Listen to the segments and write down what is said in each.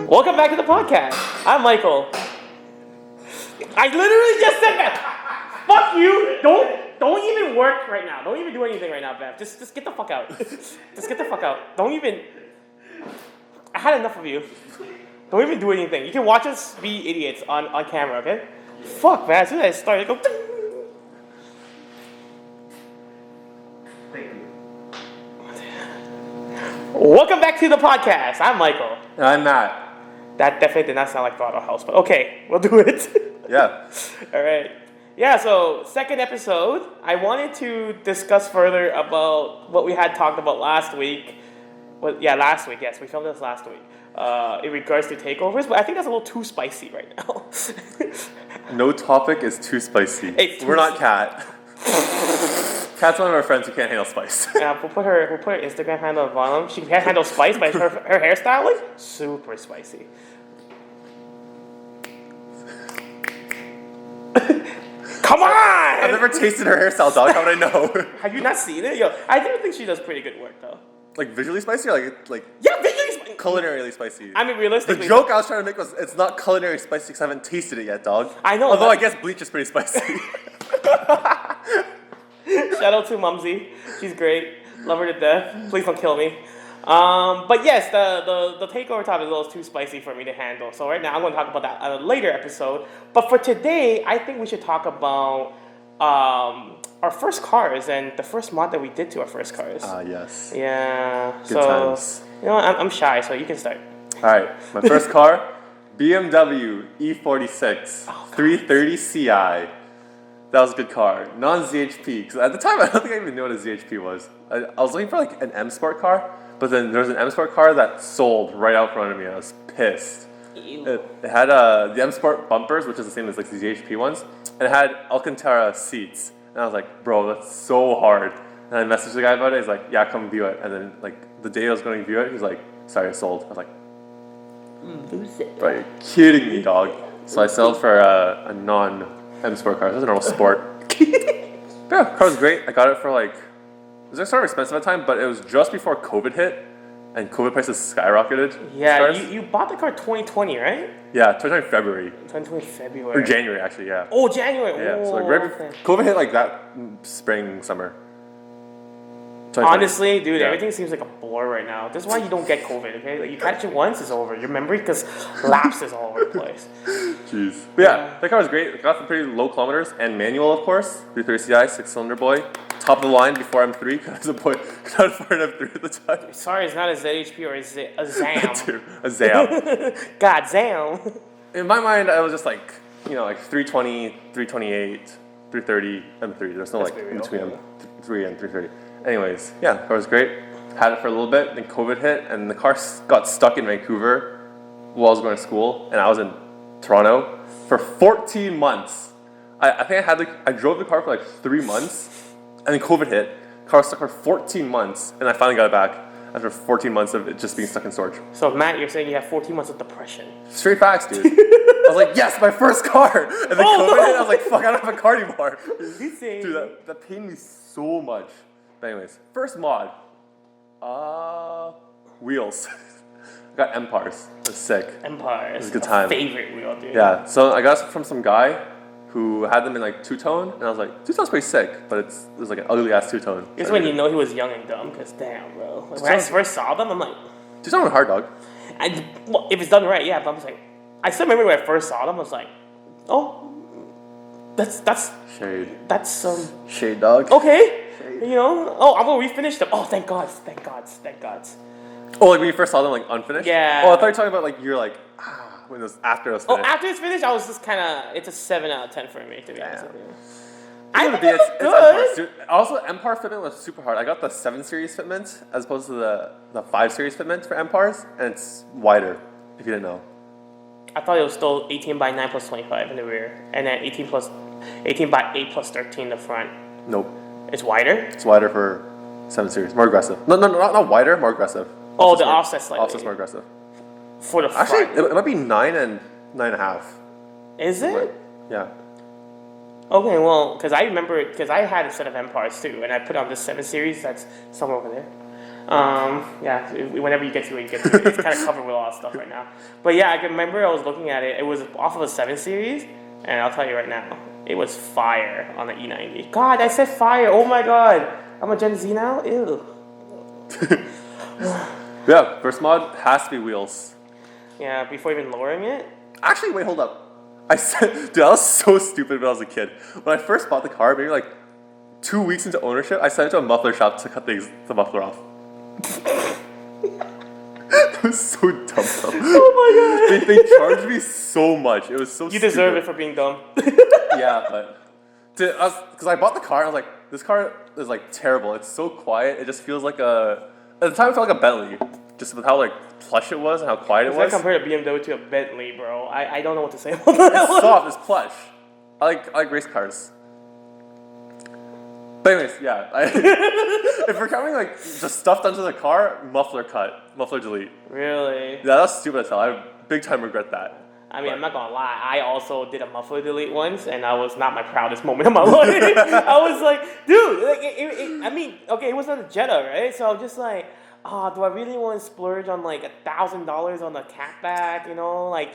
Welcome back to the podcast. I'm Michael. I literally just said that. Fuck you. Don't even work right now. Don't even do anything right now, Bev. Just get the fuck out. Just get the fuck out. Don't even. I had enough of you. Don't even do anything. You can watch us be idiots on camera, okay? Fuck, man. As soon as I start, I go. Thank you. Welcome back to the podcast. I'm Michael. I'm Matt. That definitely did not sound like Throttle House, but okay, we'll do it. Yeah. All right. Yeah, so second episode, I wanted to discuss further about what we had talked about last week. Well, yeah, last week, yes, we filmed this last week. In regards to takeovers, but I think that's a little too spicy right now. No topic is too spicy. We're not Kat. Kat's one of our friends who can't handle spice. Yeah, we'll put her Instagram handle at the bottom. She can't handle spice, but her hairstyle, like, super spicy. Come on! I've never tasted her hairstyle, dog. How would I know? Have you not seen it? Yo, I do think she does pretty good work, though. Like visually spicy or like Yeah, visually spicy. culinarily spicy? I mean, realistically. The joke I was trying to make was it's not culinary spicy because I haven't tasted it yet, dog. I know. Although I guess bleach is pretty spicy. Shout out to Mumsy. She's great. Love her to death. Please don't kill me. But yes, the takeover topic is a little too spicy for me to handle. So right now I'm going to talk about that on a later episode. But for today, I think we should talk about our first cars and the first mod that we did to our first cars. Yes. Yeah. Good times. You know what? I'm shy, so you can start. Alright, my first car, BMW E46 330 Ci. That was a good car. Non-ZHP. Because at the time, I don't think I even knew what a ZHP was. I was looking for like an M Sport car, but then there was an M Sport car that sold right out in front of me. I was pissed. It had the M Sport bumpers, which is the same as like the ZHP ones, and it had Alcantara seats. And I was like, bro, that's so hard. And I messaged the guy about it. He's like, yeah, come view it. And then like the day I was going to view it, he's like, sorry, it sold. I was like, bro, you're kidding me, dog. So I sold for a non-M Sport car. It was a normal Sport. Yeah, the car was great. I got it for like, it was sort of expensive at the time, but it was just before COVID hit, and COVID prices skyrocketed. Yeah, you bought the car 2020, right? Yeah, 2020 February. 2020 February. Or January, actually, yeah. Oh, January. Yeah, so like Oh, right okay. COVID hit like that spring, summer. 2020. Honestly, dude, Yeah. everything seems like a blur right now. This is why you don't get COVID, okay? Like, you catch it once, it's over. Your memory just lapses all over the place. Jeez. But yeah, that car was great. It got some pretty low kilometers and manual, of course. 330 Ci, 6-cylinder boy. Top of the line before M3, because the boy could afford an M3 at the time. Sorry, it's not a ZHP or a ZAM. Dude, a Zam. God, ZAM. In my mind, I was just like, you know, like 320, 328, 330, M3. There's no Let's like be in real. between M3 and 330. Anyways, yeah, the car was great. Had it for a little bit, then COVID hit, and the car got stuck in Vancouver while I was going to school, and I was in Toronto for 14 months. I think I drove the car for like 3 months, and then COVID hit. Car was stuck for 14 months, and I finally got it back after 14 months of it just being stuck in storage. So, Matt, you're saying you have 14 months of depression. Straight facts, dude. I was like, yes, my first car! And then Oh, COVID no. hit, I was like, fuck, I don't have a car anymore. He's saying... Dude, that pained me so much. But anyways, first mod. Wheels. I got Empires. It was sick. Empire. was a good time. Favorite wheel, dude. Yeah, so I got it from some guy who had them in like two-tone, and I was like, two-tone's pretty sick, but it was like an ugly-ass two-tone. Here's when you know he was young and dumb, because damn, bro. Like, when I first saw them, I'm like... Two-tone was hard, dog. Well, if it's done right, yeah, but I was like... I still remember when I first saw them, I was like... Oh, that's... Shade. That's, Shade, dog. okay. You know? Oh, I'm gonna refinish them. Oh, thank God. Thank God. Thank God. Oh, like when you first saw them, like unfinished? Yeah. Oh, I thought you were talking about like you're like when it was after it was Oh, finished. after it's finished, I was just kind of... It's a 7 out of 10 for me, to be honest with you. I It would think be, it looked Empires, good. dude. Also, Empire fitment was super hard. I got the 7 series fitment as opposed to the 5 series fitment for Empires, and it's wider, if you didn't know. I thought it was still 18 by 9 plus 25 in the rear, and then 18 by 8 plus 13 in the front. Nope. It's wider? It's wider for 7 series. More aggressive. No, not wider, more aggressive. Oh, the offset slightly. Offset's more aggressive. For the front. Actually, it might be 9 and 9.5. Is it? Yeah. Okay, well, because I remember, because I had a set of Empires too, and I put on the 7 Series that's somewhere over there. Yeah, whenever you get to it, you get to it. It's kind of covered with a lot of stuff right now. But yeah, I can remember I was looking at it. It was off of a 7 Series, and I'll tell you right now, it was fire on the E90. God, I said fire. Oh my god. I'm a Gen Z now? Ew. Yeah, first mod has to be wheels. Yeah, before even lowering it. Actually, wait, hold up. I said, dude, I was so stupid when I was a kid. When I first bought the car, maybe like 2 weeks into ownership, I sent it to a muffler shop to cut the muffler off. It was so dumb though. Oh my god. They charged me so much. It was so You stupid. deserve it for being dumb. Yeah, but because I bought the car, I was like, this car is like terrible. It's so quiet. It just feels like a. At the time, it felt like a Bentley, just with how like plush it was and how quiet it If I was. compare a BMW to a Bentley, bro, I don't know what to say about that It's one. soft. It's plush. I like race cars. But anyways, yeah. If we're counting like just stuff done to the car, muffler cut, muffler delete. Really? Yeah, that's stupid as hell. I big time regret that. I mean, I'm not gonna lie. I also did a muffler delete once, and I was not my proudest moment of my life. I was like, dude, like, I mean, okay, it was on a Jetta, right? So I was just like, oh, do I really want to splurge on like $1,000 on the catback? You know, like,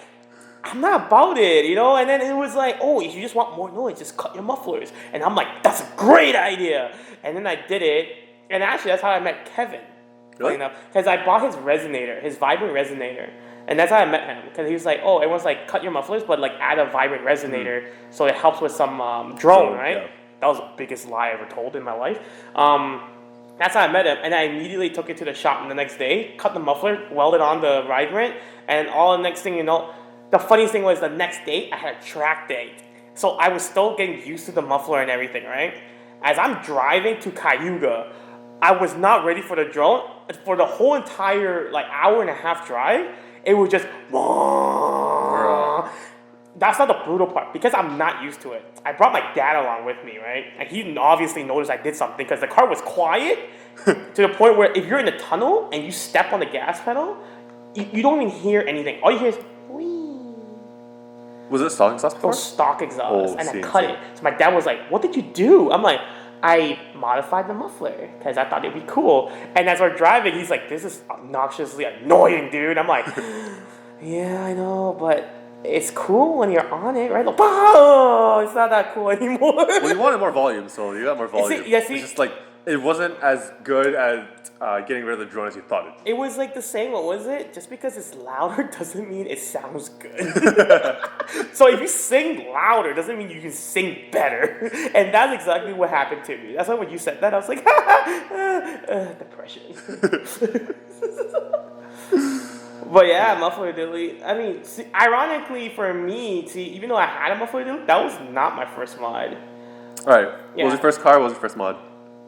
I'm not about it, you know? And then it was like, oh, if you just want more noise, just cut your mufflers. And I'm like, that's a great idea. And then I did it, and actually, that's how I met Kevin. Really? Because I bought his resonator, his vibrant resonator. And that's how I met him. Because he was like, oh, everyone's like, cut your mufflers, but like add a vibrant resonator so it helps with some drone, right? Yeah. That was the biggest lie I ever told in my life. That's how I met him. And I immediately took it to the shop the next day, cut the muffler, welded on the vibrant, and all the next thing you know, the funniest thing was the next day, I had a track day. So I was still getting used to the muffler and everything, right? As I'm driving to Cayuga, I was not ready for the drone. For the whole entire like hour and a half drive, it was just. That's not the brutal part because I'm not used to it. I brought my dad along with me, right? And he obviously noticed I did something because the car was quiet to the point where if you're in the tunnel and you step on the gas pedal, you don't even hear anything. All you hear is wee. Was it stock exhaust It before? was stock exhaust, Oh, and I see, cut see. it. So my dad was like, "What did you do?" I'm like, "I modified the muffler because I thought it'd be cool." And as we're driving, he's like, "This is obnoxiously annoying, dude." I'm like, "Yeah, I know, but it's cool when you're on it, right?" Like, oh, it's not that cool anymore. Well, you wanted more volume, so you got more volume. yeah, see- It's just like it wasn't as good at getting rid of the drone as you thought it. It was like the same. What was it? Just because it's louder doesn't mean it sounds good. So if you sing louder doesn't mean you can sing better. And that's exactly what happened to me. That's why when you said that, I was like, depression. But yeah, muffler delete. I mean, see, ironically for me, even though I had a muffler delete, that was not my first mod. All right. What Yeah. was your first car? What was your first mod?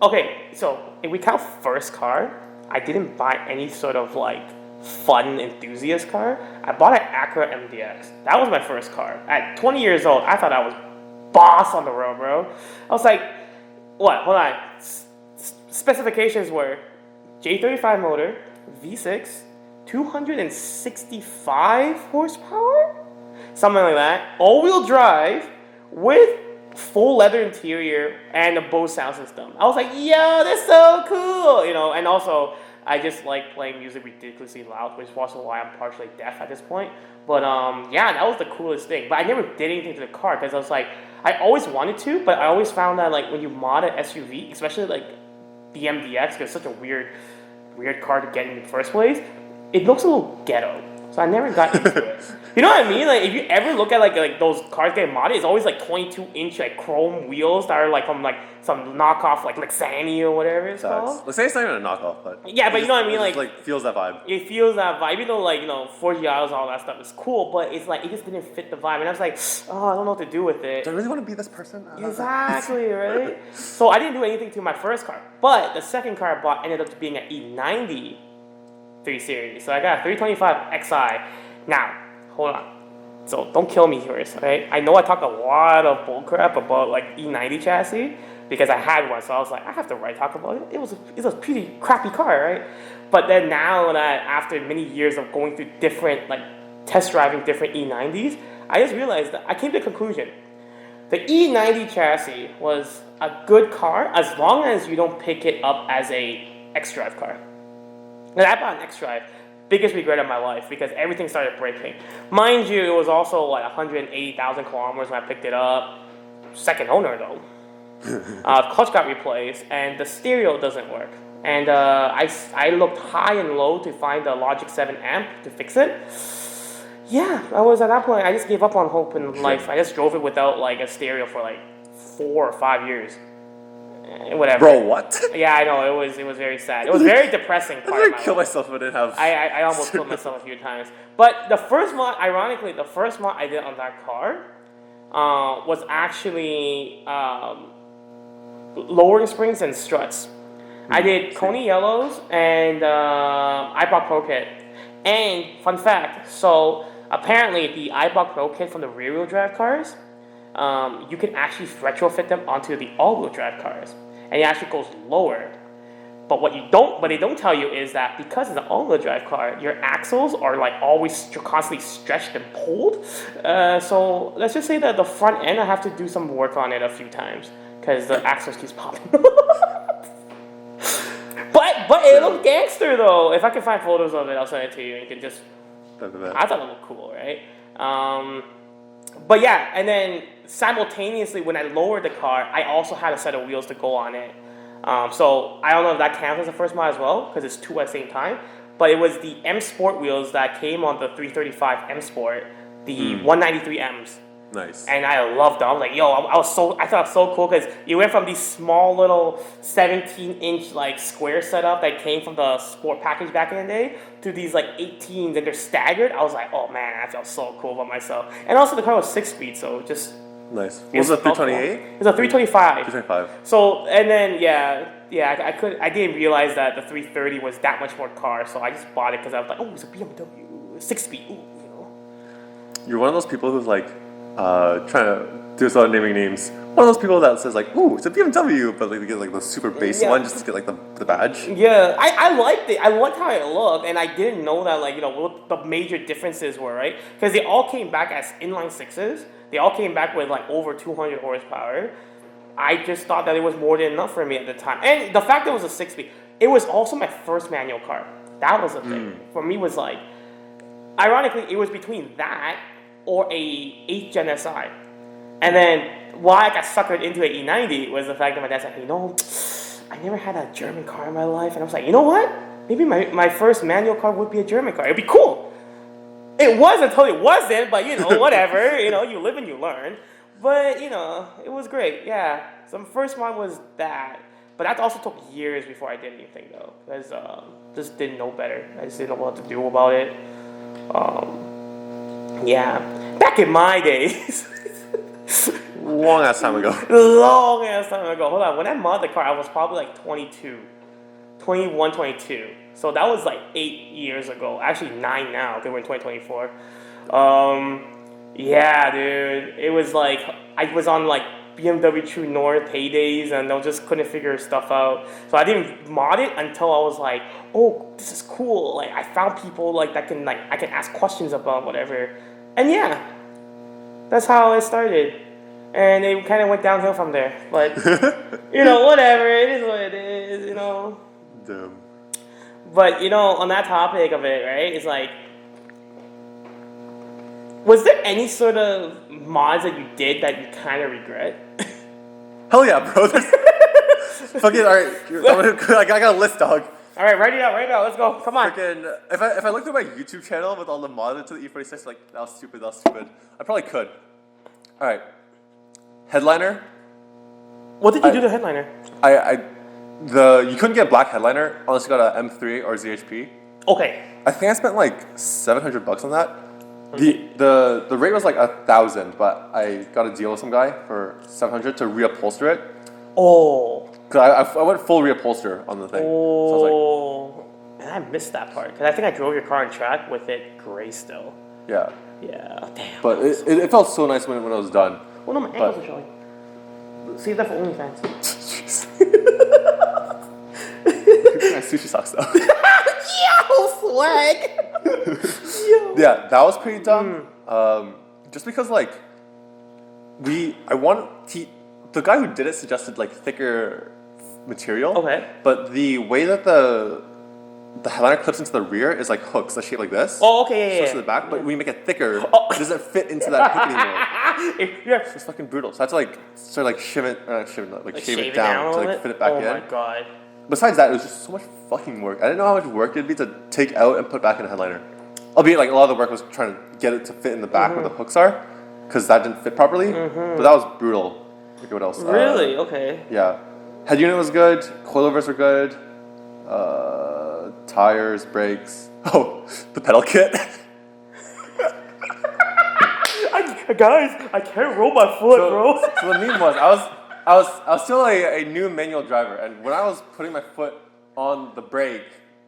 Okay, so if we count first car, I didn't buy any sort of like fun enthusiast car. I bought an Acura MDX. That was my first car. At 20 years old, I thought I was boss on the road, bro. I was like, what? Hold on. Specifications were J35 motor, V6, 265 horsepower, something like that. All-wheel drive with full leather interior and a Bose sound system. I was like, yo, that's so cool, you know. And also, I just like playing music ridiculously loud, which is also why I'm partially deaf at this point. But yeah, that was the coolest thing. But I never did anything to the car because I was like, I always wanted to, but I always found that like when you mod an SUV, especially like the MDX, because it's such a weird car to get in the first place, it looks a little ghetto. So I never got into it. You know what I mean? Like if you ever look at like those cars getting modded, it's always like 22-inch like chrome wheels that are like from like some knockoff like Lexani or whatever it's called. Let's say it's not even a knockoff, but Yeah, but you know what I mean? it just, Like feels that vibe. it feels that vibe, even though like you know 40 hours all that stuff is cool, but it's like it just didn't fit the vibe, and I was like, oh, I don't know what to do with it. Do I really want to be this person? Exactly, right? So I didn't do anything to my first car. But the second car I bought ended up being an E90 3 Series. So I got a 325 Xi. Now, hold on. So don't kill me here, right? I know I talk a lot of bullcrap about like E90 chassis because I had one. So I was like, I have to talk about it. It was a pretty crappy car, right? But then now that after many years of going through different, like test driving different E90s, I just realized that I came to the conclusion. The E90 chassis was a good car as long as you don't pick it up as a X-Drive car. And I bought an X-Drive. Biggest regret of my life because everything started breaking. Mind you, it was also like 180,000 kilometers when I picked it up. Second owner though. Clutch got replaced and the stereo doesn't work. And I looked high and low to find the Logic 7 amp to fix it. Yeah, I was at that point, I just gave up on hope in life. I just drove it without like a stereo for like 4 or 5 years. Whatever. Bro, what? Yeah, I know, it was very sad. It was very depressing part of I'd my kill life. myself if I didn't have. I almost killed myself a few times. But the first mod, ironically, the first mod I did on that car was actually lowering springs and struts. I did Coney Yellows and iBlock Pro Kit. And fun fact, so apparently the iBlock Pro Kit from the rear wheel drive cars, you can actually retrofit them onto the all wheel drive cars. And it actually goes lower. But what they don't tell you is that because it's an all-wheel drive car, your axles are like always constantly stretched and pulled. So let's just say that the front end, I have to do some work on it a few times because the axles keeps popping. But it looked gangster though. If I can find photos of it, I'll send it to you. You can just. I thought it looked cool, right? But yeah, and then simultaneously when I lowered the car, I also had a set of wheels to go on it. So I don't know if that counts as the first mod as well, because it's two at the same time. But it was the M Sport wheels that came on the 335 M Sport, the 193Ms. Nice. And I loved them. I was like, yo, I thought it was so cool because you went from these small little 17-inch like square setup that came from the sport package back in the day to these like 18s and they're staggered. I was like, oh man, I felt so cool about myself. And also the car was 6-speed, so just. Nice. Was it 328? It was a 325. 325. So and then I didn't realize that the 330 was that much more car, so I just bought it because I was like, oh, it's a BMW 6-speed. Ooh, you know. You're one of those people who's like trying to do some naming names. One of those people that says like, ooh, it's a BMW, but like they get like the super base one just to get like the badge. Yeah, I liked it. I liked how it looked, and I didn't know that like what the major differences were, right? Because they all came back as inline sixes. They all came back with like over 200 horsepower. I just thought that it was more than enough for me at the time. And the fact that it was a 6-speed, it was also my first manual car. That was the thing. For me was like, ironically, it was between that or a 8th Gen SI. And then why I got suckered into an E90 was the fact that my dad said, I never had a German car in my life. And I was like, you know what? Maybe my first manual car would be a German car. It'd be cool. It was until it wasn't, but whatever. You live and you learn. But, it was great, yeah. So my first one was that. But that also took years before I did anything, though. Because just didn't know better. I just didn't know what to do about it. Yeah. Back in my days. Long ass time ago. Long ass time ago. Hold on. When I modded the car, I was probably like 22. 21, 22. So that was like 8 years ago. Actually 9 now, because we're in 2024. Yeah, dude. It was like, I was on like BMW True North heydays and I just couldn't figure stuff out. So I didn't mod it until I was like, oh, this is cool. Like I found people like that can I can ask questions about whatever. And yeah, that's how it started. And it kind of went downhill from there. But, whatever. It is what it is, Damn. But, on that topic of it, right, it's like, was there any sort of mods that you did that you kind of regret? Hell yeah, bro. Fucking, alright. I got a list, dog. Alright, write it out. Let's go. Come on. Freaking, if I looked at my YouTube channel with all the mods to the E46, like, that was stupid. I probably could. Alright. Headliner. What did you do to headliner? You couldn't get black headliner unless you got an M3 or ZHP. Okay. I think I spent like $700 on that. The rate was like 1,000, but I got a deal with some guy for $700 to reupholster it. Oh. Cause I went full reupholster on the thing. Oh. So I was like, and I missed that part because I think I drove your car on track with it gray still. Yeah. Yeah. Damn. But it felt so nice when it was done. Well, no, my ankles are showing. Save that for OnlyFans. Nice sushi socks though. Yo, swag. Yo. Yeah, that was pretty dumb. Just because like the guy who did it suggested like thicker material. Okay. But the way that the headliner clips into the rear is like hooks that shape like this. Oh, okay, So yeah, to the back, but when you make it thicker, Oh. it doesn't fit into that hook anymore. yeah. It's fucking brutal. So I had to like sort of like shave it Shave down a to little like bit? fit it back oh in. my god. Besides that, it was just so much fucking work. I didn't know how much work it'd be to take out and put back in a headliner. Albeit, like a lot of the work was trying to get it to fit in the back where the hooks are, because that didn't fit properly. But that was brutal. Okay, what else? Really? Okay. Yeah, head unit was good. Coilovers were good. Tires, brakes. Oh, the pedal kit. Guys, I can't roll my foot, bro. So the meme was I was still a new manual driver, and when I was putting my foot on the brake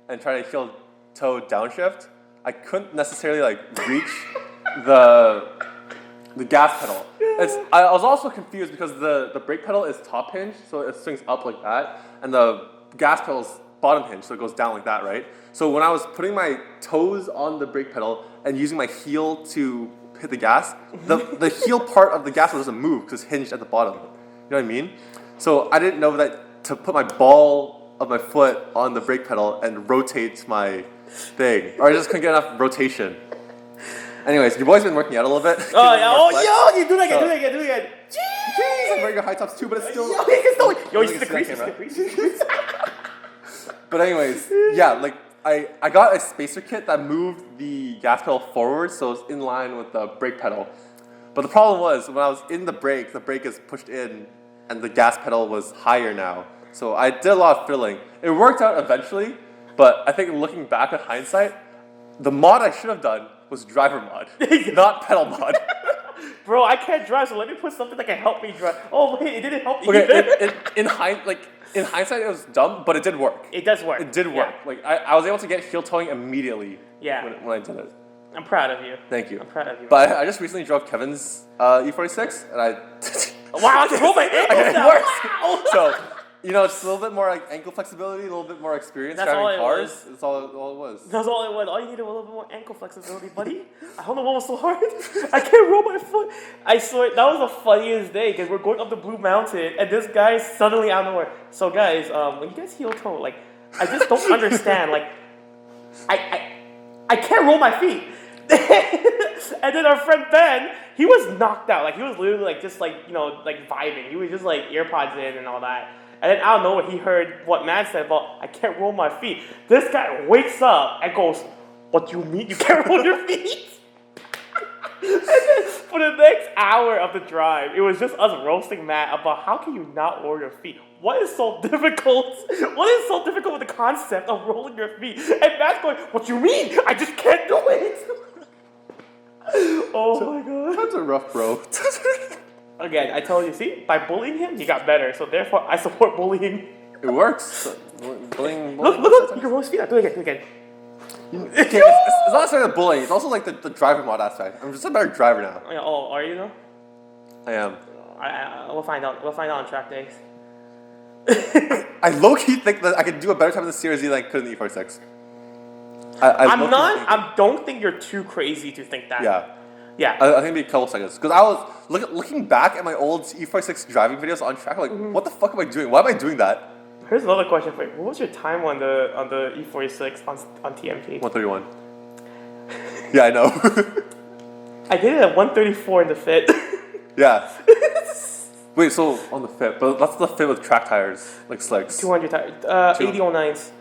and trying to heel toe downshift, I couldn't necessarily like reach the gas pedal. I was also confused because the brake pedal is top hinged, so it swings up like that, and the gas pedal's bottom hinge, so it goes down like that, right? So when I was putting my toes on the brake pedal and using my heel to hit the gas, the heel part of the gas pedal doesn't move because it's hinged at the bottom. You know what I mean? So I didn't know that to put my ball of my foot on the brake pedal and rotate my thing, or I just couldn't get enough rotation. Anyways, your boy's been working out a little bit. Oh yeah, yo, you do that again, do that again, do that again. Jeez, I'm wearing your high tops too, but it's still. Yo, he can still. Yo, I he's don't the think it's crease, in he's the crease. But anyways, yeah, like I got a spacer kit that moved the gas pedal forward, so it's in line with the brake pedal. But the problem was when I was in the brake is pushed in, and the gas pedal was higher now. So I did a lot of fiddling. It worked out eventually, but I think looking back at hindsight, the mod I should have done was driver mod, not pedal mod. Bro, I can't drive, so let me put something that can help me drive. Oh wait, it didn't help me Okay, either. in hindsight, it was dumb, but it did work. It does work. It did work. Yeah. Like I was able to get heel towing immediately. Yeah. When I did it. I'm proud of you. Thank you. I'm proud of you. But I just recently drove Kevin's E46, and I. Wow, I can roll my ankles it now. works. Wow. So, you know, it's a little bit more like ankle flexibility, a little bit more experience That's all driving it cars. was. That's all it was. That's all it was. All you needed was a little bit more ankle flexibility, buddy. I don't know what was so hard. I can't roll my foot. I swear, that was the funniest day because we're going up the Blue Mountain and this guy's suddenly out of nowhere. So guys, when you guys heel toe, like, I just don't understand. Like, I can't roll my feet. And then our friend Ben, he was knocked out. Like, he was literally like just like, you know, like vibing. He was just like earpods in and all that. And then out of nowhere, he heard what Matt said about, I can't roll my feet. This guy wakes up and goes, what do you mean you can't roll your feet? And then for the next hour of the drive, it was just us roasting Matt about how can you not roll your feet? What is so difficult? What is so difficult with the concept of rolling your feet? And Matt's going, what do you mean? I just can't do it. Oh my god. That's a rough bro. Again, I told you, see, by bullying him, he got better. So therefore, I support bullying. It works. Bullying. Look, you can roll his feet out. Do it again. Okay, it's not necessarily the bullying. It's also like the driver mod aspect. I'm just a better driver now. Oh, are you though? I am. We'll find out. We'll find out on track days. I low-key think that I could do a better time in the CRZ than I could in the E46. I don't think you're too crazy to think that. Yeah. Yeah. I think it'd be a couple seconds. Because I was looking back at my old E46 driving videos on track, like, what the fuck am I doing? Why am I doing that? Here's another question for you. What was your time on the E46 on TMT? 131. Yeah, I know. I did it at 134 in the fit. Yeah. Wait, so on the fit, but that's the fit with track tires, like slicks. 200 tires. 8009s.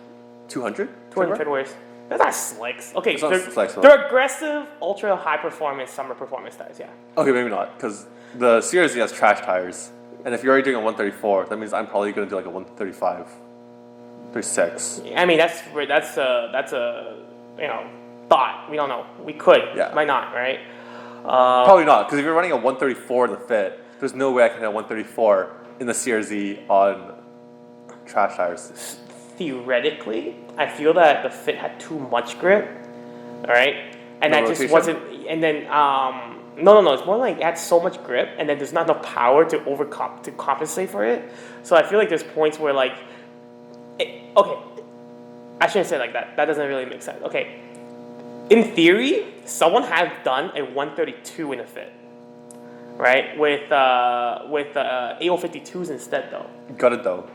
200? 200 Februarys. They're not slicks. Okay, It's not slicks, though. they're aggressive, ultra high performance summer performance tires. Yeah. Okay, maybe not, because the CRZ has trash tires. And if you're already doing a 134, that means I'm probably going to do like a 135, 36. I mean, that's a you know, thought. We don't know. We could. Yeah. Might not. Right. Probably not, because if you're running a 134 in the fit, there's no way I can hit a 134 in the CRZ on trash tires. Theoretically, I feel that the fit had too much grip. All right, and No that just rotation? wasn't. And then no. It's more like it had so much grip, and then there's not enough power to compensate for it. So I feel like there's points where like, okay, I shouldn't say it like that. That doesn't really make sense. Okay, in theory, someone has done a 132 in a fit. right? With AO52s instead though. Got it though.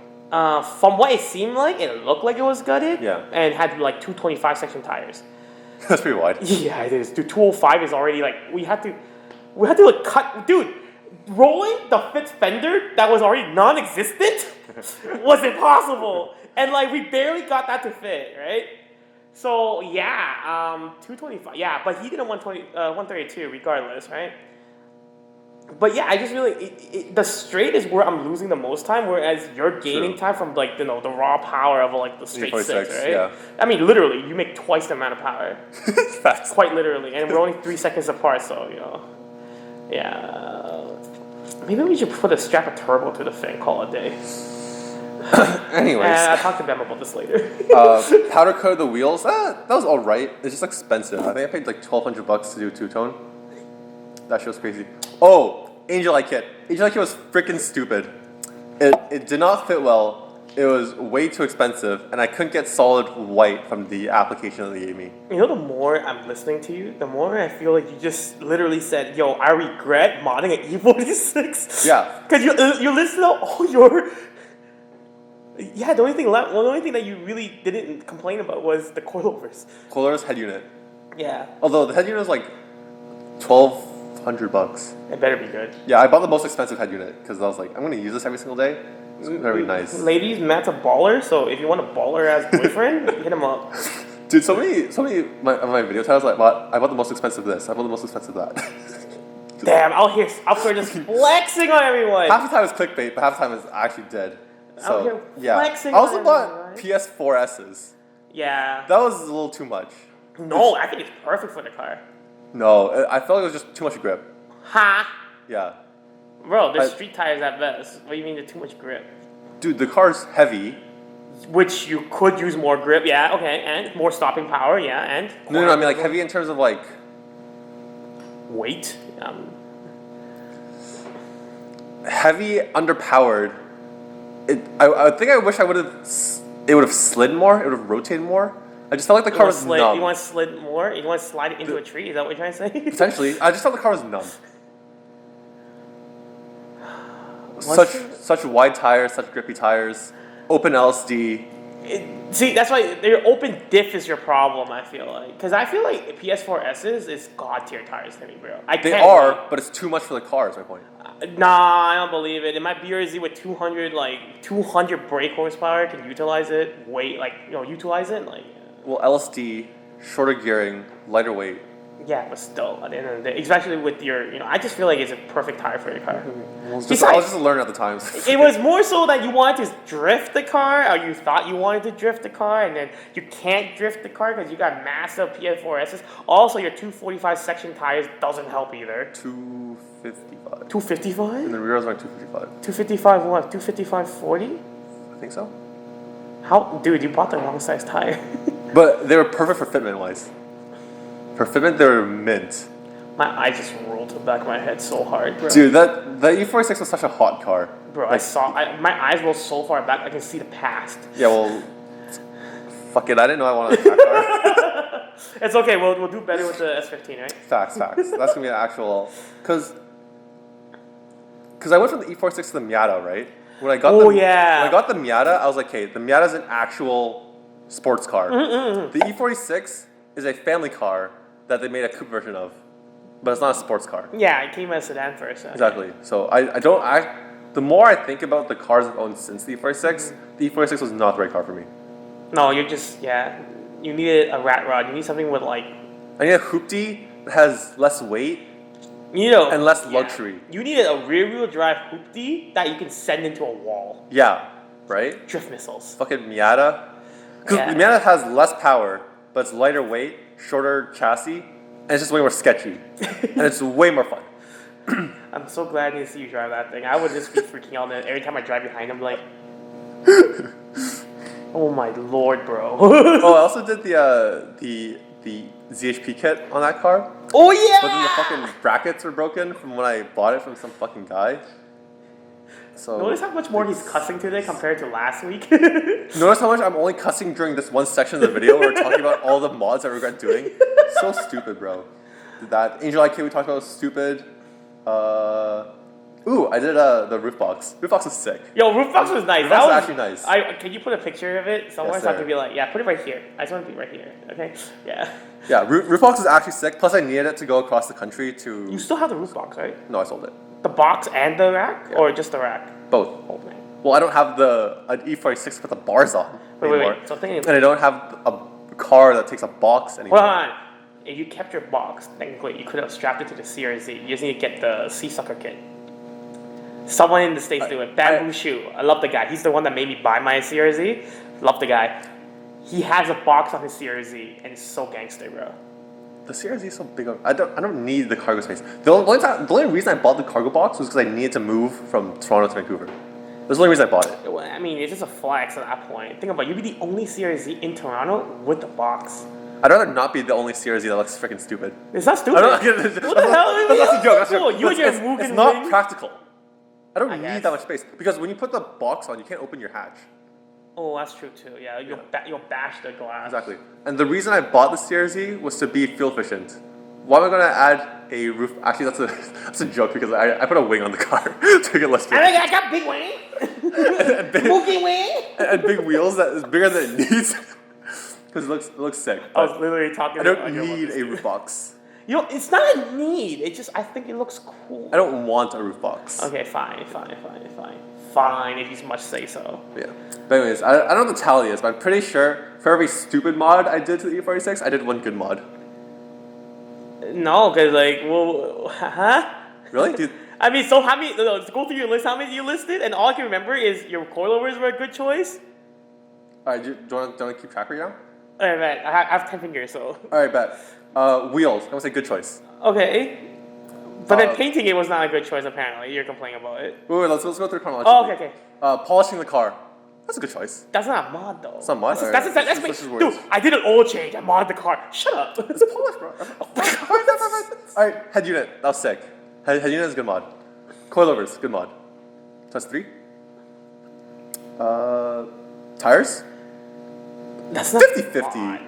From what it seemed like, it looked like it was gutted. Yeah. And had like 225 section tires. That's pretty wide. Yeah, it is. Dude, 205 is already like we had to like cut. Dude, rolling the fifth fender that was already non-existent was impossible, and like we barely got that to fit, right? So yeah, 225. Yeah, but he did a 132 regardless, right? But yeah, I just really the straight is where I'm losing the most time, whereas you're gaining time from like the raw power of like the straight six, right? Yeah. I mean, literally, you make twice the amount of power. Facts. Quite literally, and we're only 3 seconds apart, so yeah. Maybe we should put a strap of turbo to the thing, call it a day. Anyways, I'll talk to Ben about this later. powder coat the wheels. That was all right. It's just expensive. I think I paid like $1,200 to do two-tone. That shit was crazy. Oh, Angel Eye kit. Angel Eye kit was freaking stupid. It did not fit well. It was way too expensive, and I couldn't get solid white from the application that they gave me. You know, the more I'm listening to you, the more I feel like you just literally said, "Yo, I regret modding an E46." Yeah. Because you listed out all your. Yeah, the only thing that you really didn't complain about was the coilovers. Coilovers head unit. Yeah. Although the head unit was like $1,200. It better be good. Yeah, I bought the most expensive head unit because I was like, I'm gonna use this every single day. It's very nice. Ladies, Matt's a baller, so if you want a baller as boyfriend, hit him up. Dude, so many of my video titles, I bought the most expensive this, I bought the most expensive that. Damn, I'll start just flexing on everyone. Half the time it's clickbait, but half the time it's actually dead. Out here So yeah, flexing I also on bought everyone. PS4S's. Yeah. That was a little too much. No, I think it's perfect for the car. No, I felt like it was just too much grip. Ha! Yeah. Bro, they're street tires at best. What do you mean they're too much grip? Dude, the car's heavy. Which you could use more grip, yeah, okay, and more stopping power, yeah, and No, I mean like heavy in terms of like weight. heavy, underpowered. I think I wish it would have slid more. It would have rotated more. I just felt like the car was numb. You want to slid more? You want to slide it into a tree? Is that what you're trying to say? Potentially, I just felt the car was numb. Such wide tires, such grippy tires, open LSD. See, that's why your open diff is your problem. I feel like because I feel like PS4S's is god tier tires to me, bro. They are, but it's too much for the car. Is my point. Nah, I don't believe it. In my BRZ with 200 brake horsepower can utilize it. Utilize it like. Well, LSD, shorter gearing, lighter weight. Yeah, but still, at the end of the day, especially with your, I just feel like it's a perfect tire for your car. I was just learning at the time. It was more so that you wanted to drift the car, or you thought you wanted to drift the car, and then you can't drift the car because you got massive PS4Ss. Also, your 245 section tires doesn't help either. 255. 255? And the rear was like 255. 255 what? 255 40? I think so. How, dude? You bought the wrong size tire. But they were perfect for fitment wise. For fitment, they were mint. My eyes just rolled to the back of my head so hard, bro. Dude, that E46 was such a hot car. Bro, like, my eyes rolled so far back I can see the past. Yeah, well, fuck it. I didn't know I wanted a track car. It's okay. We'll do better with the S15, right? Facts. That's gonna be an actual. Cause I went from the E46 to the Miata, right? When I got when I got the Miata, I was like, okay, the Miata's an actual sports car. The E46 is a family car that they made a coupe version of, but it's not a sports car. Yeah, it came as a sedan first. Exactly. So the more I think about the cars I've owned since the E46, the E46 was not the right car for me. No, you needed a rat rod. You need something with like. I need a hoopty that has less weight. And less luxury. You needed a rear-wheel drive hoopty that you can send into a wall. Yeah, right? Drift missiles. Fucking Miata. Because Miata has less power, but it's lighter weight, shorter chassis, and it's just way more sketchy. And it's way more fun. I'm so glad to see you drive that thing. I would just be freaking out every time I drive behind him, like, oh my lord, bro. Oh, I also did the ZHP kit on that car. Oh yeah! But then the fucking brackets were broken from when I bought it from some fucking guy. So notice how much more he's cussing today compared to last week? Notice how much I'm only cussing during this one section of the video where we're talking about all the mods I regret doing. So stupid, bro. That Angel Eye kit we talked about was stupid. I did the roof box. Roof box is sick. Yo, roof box was nice. Roof That box is was actually nice. Can you put a picture of it somewhere? Yes, So I can sir. be like, yeah, put it right here. I just want to be right here. Okay. Yeah. Yeah, roof box is actually sick. Plus, I needed it to go across the country to. You still have the roof box, right? No, I sold it. The box and the rack, Yeah. or just the rack? Both. Oh man. Well, I don't have an E46 with the bars on Wait, anymore. wait. So thinking. And I don't have a car that takes a box anymore. Hold on. If you kept your box, technically you could have strapped it to the CRZ. You just need to get the Sea Sucker kit. Someone in the States do it. Bamboo Shoe. I love the guy. He's the one that made me buy my CRZ. Love the guy. He has a box on his CRZ and it's so gangster, bro. The CRZ is so big. I don't need the cargo space. The only reason I bought the cargo box was because I needed to move from Toronto to Vancouver. That's the only reason I bought it. Well, I mean, it's just a flex at that point. Think about it. You'd be the only CRZ in Toronto with the box. I'd rather not be the only CRZ that looks freaking stupid. It's not stupid. I don't, What the hell? That's a joke. That's a Oh, joke. you and your It's Mugen not wing? practical. I don't I need guess. that much space because when you put the box on, you can't open your hatch. Oh, that's true too. Yeah, you'll bash the glass. Exactly. And the reason I bought the CRZ was to be fuel efficient. Why am I gonna add a roof? Actually, that's a joke because I put a wing on the car to get less fuel. I got big wing. Mookie wing. And big wheels that is bigger than it needs. Because it looks sick. I was But literally talking. I don't about need a roof box. You know, it's not a need. It's just I think it looks cool. I don't want a roof box. Okay, fine. If you must say so. Yeah. But anyways, I don't know what the tally is, but I'm pretty sure for every stupid mod I did to the E46, I did one good mod. No, cause like, well, huh? Really? Dude, I mean, so how many? No, go through your list. How many you listed? And all I can remember is your coilovers were a good choice. alright, do you want to keep track right now? Alright, man. I have 10 fingers, so Alright, bet. Wheels. I would say good choice. okay. But then Uh, painting it was not a good choice. Apparently, you're complaining about it. Wait, let's go through chronologically. Oh, okay. Polishing the car. That's a good choice. That's not a mod though. It's not mod? That's Alright, that's this is dude. worse. I did an oil change. I modded the car. Shut up. It's polished, bro. Alright, head unit. That was sick. Head unit is a good mod. Coilovers, good mod. So that's 3. Tires? That's not 50-50. mod.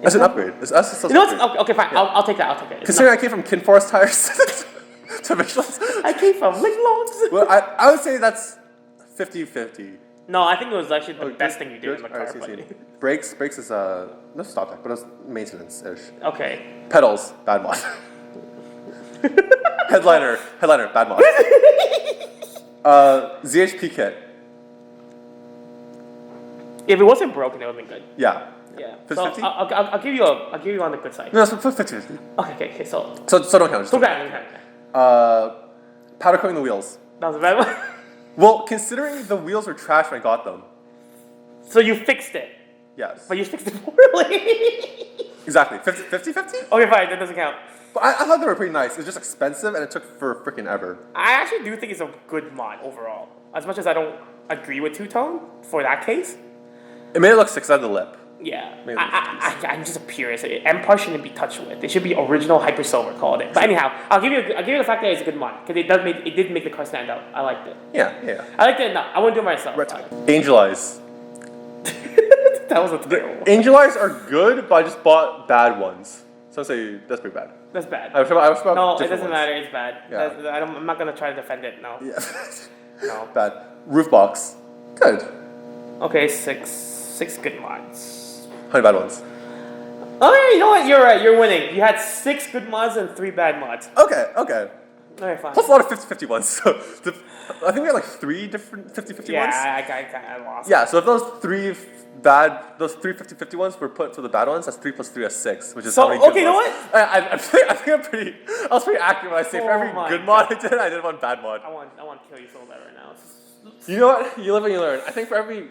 That's an upgrade. That's You know upgrade. what? Okay, fine. I'll take that. I'll take it. It's Considering I came from Kinforest tires to Michelin's. I came from Linglongs. Well, I would say that's 50-50. No, I think it was actually the best thing you did in the car. Alright, Buddy. see. Brakes is no stop tech, but it's maintenance-ish. Okay. Pedals, bad mod. Headliner, bad mod. ZHP kit, If it wasn't broken, it would have been good. yeah. Yeah. 50-50? So I'll give you on the good side. No, it's 50-50. Okay. So So don't count. Just go don't back. count. Powder coating the wheels. That was a bad one. Well, considering the wheels were trash when I got them, So you fixed it, yes. but you fixed it poorly. Exactly. 50-50? Okay, fine. That doesn't count. But I thought they were pretty nice. It's just expensive and it took for freaking ever. I actually do think it's a good mod overall. As much as I don't agree with two-tone for that case. It made it look sick 'cause I had the lip. Yeah, Maybe I'm just a purist. Empire shouldn't be touched with. It should be original Hyper Silver, called it. But anyhow, I'll give you the fact that it's a good mod because it did make the car stand out. I liked it. Yeah. I liked it enough. I wouldn't do it myself. Red tag. Angel eyes. That was a terrible one. Angel eyes are good, but I just bought bad ones. So I'd say that's pretty bad. That's bad. I was about No, it different doesn't ones. matter. It's bad. Yeah. I'm not gonna try to defend it. No. Yeah. No. Bad. Roof box. Good. Okay, six good mods. How many bad ones? Oh, you know what? You're right. You're winning. You had 6 good mods and 3 bad mods. Okay. Alright, fine. Plus a lot of 50-50 ones. So I think we had like 3 different 50-50 ones. Yeah, I lost. Yeah, so if those 3 50-50 ones were put for the bad ones, that's 3 plus 3 is 6, which is So, how many good okay, you know ones. I think I was pretty accurate when I say for Oh every my good mod I did one bad mod. I want to kill you so bad right now. You know what? You live and you learn. I think for every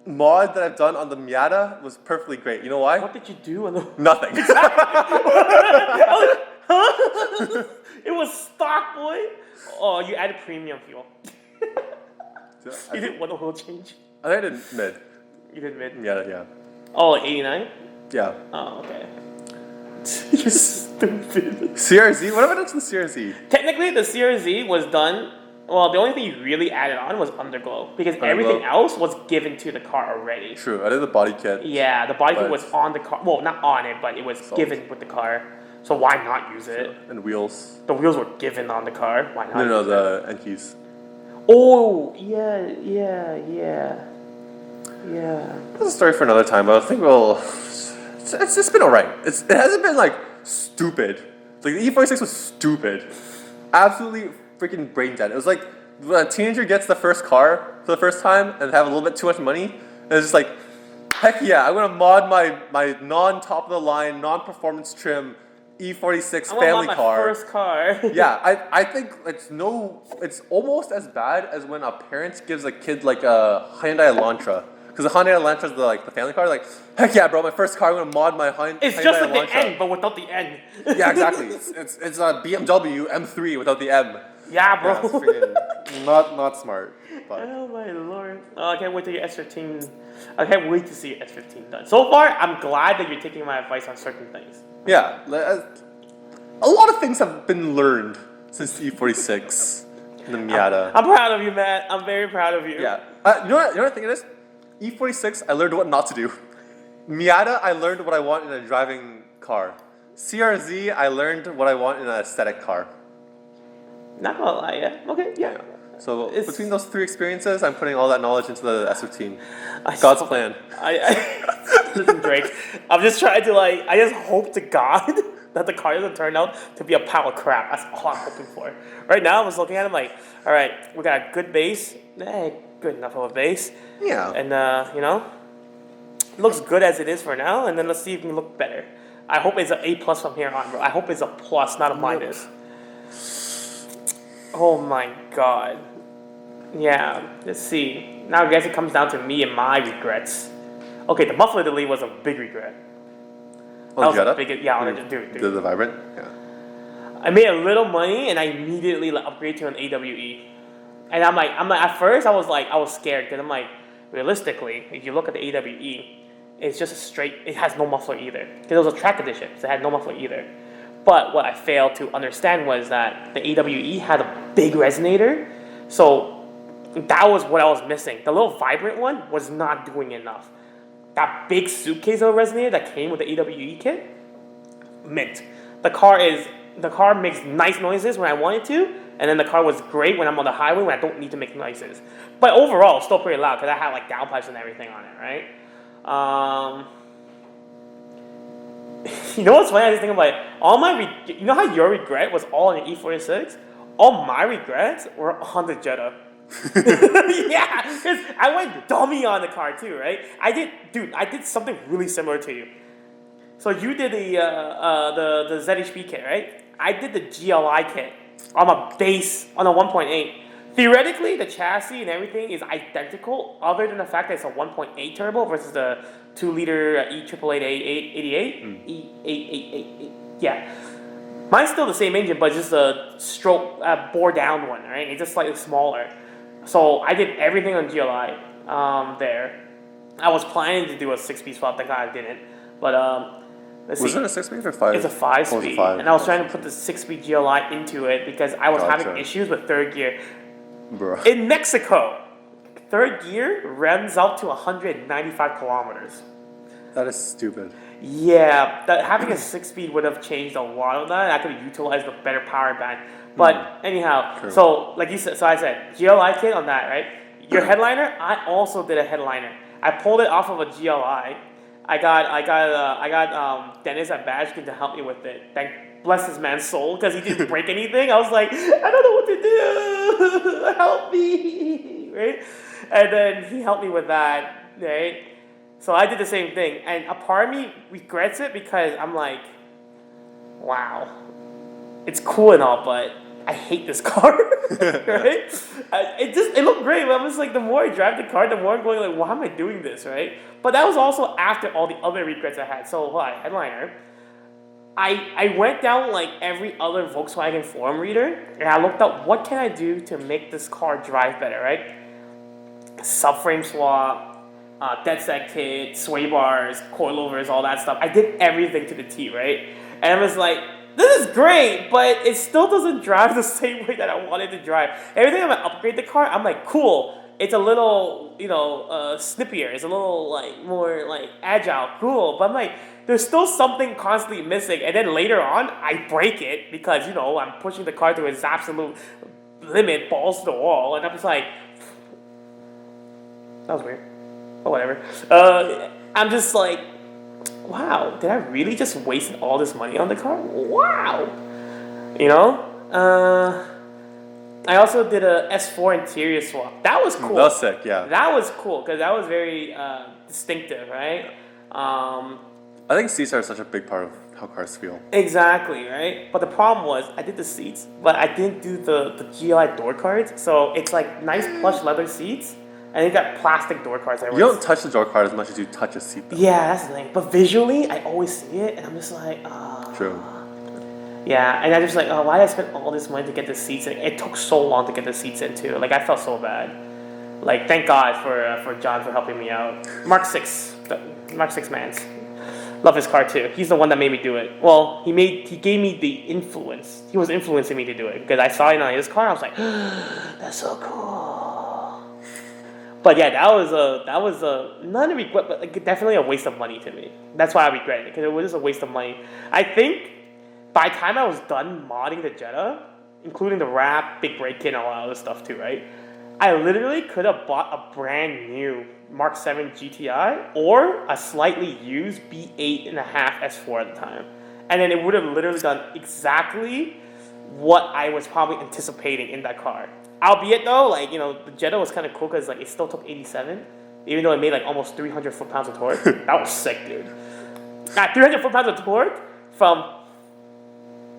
mod that I've done on the Miata was perfectly great. You know why? What did you do on the... Nothing. It was stock, boy. Oh, you added premium fuel. You did one oil change. I think I did mid. You did mid. Yeah. Oh, 89? Yeah. Oh, okay. You're stupid. CRZ? What have I done to the CRZ? Technically, the CRZ was done. Well, the only thing you really added on was underglow because Underglow. everything else was given to the car already. True, I did the body kit. Yeah, the body kit But- was on the car. Well, not on it, but it was Sold. given with the car. So why not use it? And wheels. The wheels were given on the car. Why not? No, use the end keys. Oh, yeah. That's a story for another time, but I think we'll. It's just been alright. It hasn't been like stupid. Like the E46 was stupid, absolutely freaking brain dead. It was like when a teenager gets the first car for the first time and have a little bit too much money, and it's just like, heck yeah, I'm gonna mod my non-top of the line, non-performance trim E46 family my car. First car. Yeah, I think it's almost as bad as when a parent gives a kid like a Hyundai Elantra. Because the Hyundai Elantra is the family car. Like, heck yeah, bro, my first car, I'm gonna mod my Hyundai Elantra. It's just like the N, but without the N. Yeah, exactly. It's a BMW M3 without the M. Yeah, bro. Yeah, it's freaking not smart. But. Oh my lord. Oh, I can't wait to your S15. I can't wait to see your S15 done. So far, I'm glad that you're taking my advice on certain things. Yeah, a lot of things have been learned since the E46 and the Miata. I'm proud of you, Matt. I'm very proud of you. Yeah. You know what I think it is? E46, I learned what not to do. Miata, I learned what I want in a driving car. CRZ, I learned what I want in an aesthetic car. Not gonna lie, yeah. Okay, yeah. So It's- between those three experiences, I'm putting all that knowledge into the S15. God's plan. Listen, Drake. I'm just trying to I just hope to God that the car doesn't turn out to be a pile of crap. That's all I'm hoping for. Right now, I was looking at it like, all right, we got a good base. Good enough of a base. Yeah. And it looks good as it is for now. And then let's see if it can look better. I hope it's an A+ from here on, bro. I hope it's a plus, not a minus. Oh my god. Yeah, let's see. Now I guess it comes down to me and my regrets. Okay, the muffler delete was a big regret. On That was Jetta? a big, yeah, on a dude. The Vibrant? Yeah. I made a little money and I immediately upgraded to an AWE. And I'm like, at first I was scared because I'm like, realistically, if you look at the AWE, it's just a straight, it has no muffler either. Because it was a track edition, so it had no muffler either. But what I failed to understand was that the AWE had a big resonator, so that was what I was missing. The little Vibrant one was not doing enough. That big suitcase of a resonator that came with the AWE kit, mint. The car makes nice noises when I want it to, and then the car was great when I'm on the highway when I don't need to make noises. But overall, still pretty loud because I had downpipes and everything on it, right? You know what's funny? I just think about you know how your regret was all on the E46? All my regrets were on the Jetta. Yeah, because I went dummy on the car too, right? I did something really similar to you. So you did the ZHP kit, right? I did the GLI kit on a base on a 1.8. Theoretically, the chassis and everything is identical, other than the fact that it's a 1.8 turbo versus the 2-liter E88888. E8888. Yeah. Mine's still the same engine, but just a stroke, bore down one, right? It's just slightly smaller. So I did everything on GLI there. I was planning to do a 6-speed swap, thank God I didn't. But let's Was see. it a 6-speed or 5? It's a 5-speed, Oh, it's a 5. and I was trying to put the 6-speed GLI into it because I was having Gotcha. issues with third gear. Bro. In Mexico, third gear revs out to 195 kilometers. That is stupid. Yeah, having a 6-speed would have changed a lot of that. I could have utilized a better power band. But anyhow, True. so like you said, so I said GLI kit on that, right? Your headliner, I also did a headliner. I pulled it off of a GLI. I got Dennis at Badgekin to help me with it. Thank bless this man's soul because he didn't break anything. I was like, I don't know what to do. Help me, right? And then he helped me with that, right? So I did the same thing, and a part of me regrets it because I'm like, wow, it's cool and all, but I hate this car, right? It looked great, but I'm just like, the more I drive the car, the more I'm going like, why am I doing this, right? But that was also after all the other regrets I had. So headliner, I went down like every other Volkswagen forum reader, and I looked up what can I do to make this car drive better, right? Subframe swap, dead set kit, sway bars, coilovers, all that stuff. I did everything to the T, right? And I was like, this is great, but it still doesn't drive the same way that I wanted to drive. Every time I upgrade the car, I'm like, cool, it's a little, snippier. It's a little like more like agile, cool. But I'm like, there's still something constantly missing. And then later on, I break it because I'm pushing the car to its absolute limit, balls to the wall, and I'm just like, that was weird. But whatever. I'm just like, wow, did I really just waste all this money on the car? Wow. I also did a S4 interior swap. That was cool. That was sick, yeah. That was cool because that was very distinctive, right? I think seats are such a big part of how cars feel. Exactly, right? But the problem was I did the seats, but I didn't do the GLI door cards. So it's like nice plush leather seats, and you got plastic door cards You everywhere. don't touch the door card as much as you touch a seat, though. Yeah, that's the thing. But visually, I always see it, and I'm just like, True. Yeah, and I'm just like, why did I spend all this money to get the seats in? It took so long to get the seats in, too. Like, I felt so bad. Like, thank God for John for helping me out. Mark 6 Mans. Love his car, too. He's the one that made me do it. Well, he gave me the influence. He was influencing me to do it. Because I saw it on his car, I was like, that's so cool. But yeah, that was not a regret, but like definitely a waste of money to me. That's why I regret it, because it was just a waste of money. I think by the time I was done modding the Jetta, including the wrap, big brake kit, and all that other stuff too, right? I literally could have bought a brand new Mark 7 GTI or a slightly used B8.5 S4 at the time. And then it would have literally done exactly what I was probably anticipating in that car. Albeit though, like, the Jetta was kind of cool because like it still took 87, even though it made like almost 300 foot-pounds of torque. That was sick, dude. At 300 foot-pounds of torque from,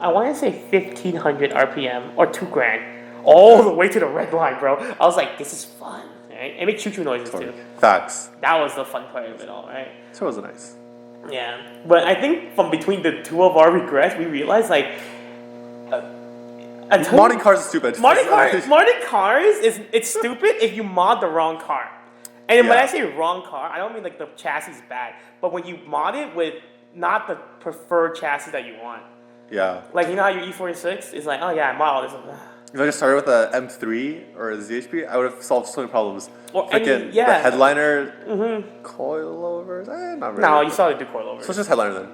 I want to say 1,500 RPM or $2,000, all the way to the red line, bro. I was like, this is fun, right? And make choo-choo noises too. Facts. That was the fun part of it all, right? So it was nice. Yeah, but I think from between the two of our regrets, we realized like, Modding cars is stupid. Modding cars it's stupid if you mod the wrong car. And when Yeah. I say wrong car, I don't mean like the chassis is bad, but when you mod it with not the preferred chassis that you want. Yeah. Like, how your E46 is like, oh yeah, I modeled this. If I just started with a M3 or a ZHP, I would have solved so many problems. Or Freaking yeah. the headliner, coilovers, not really. No, you saw the do coilovers. So it's just headliner then.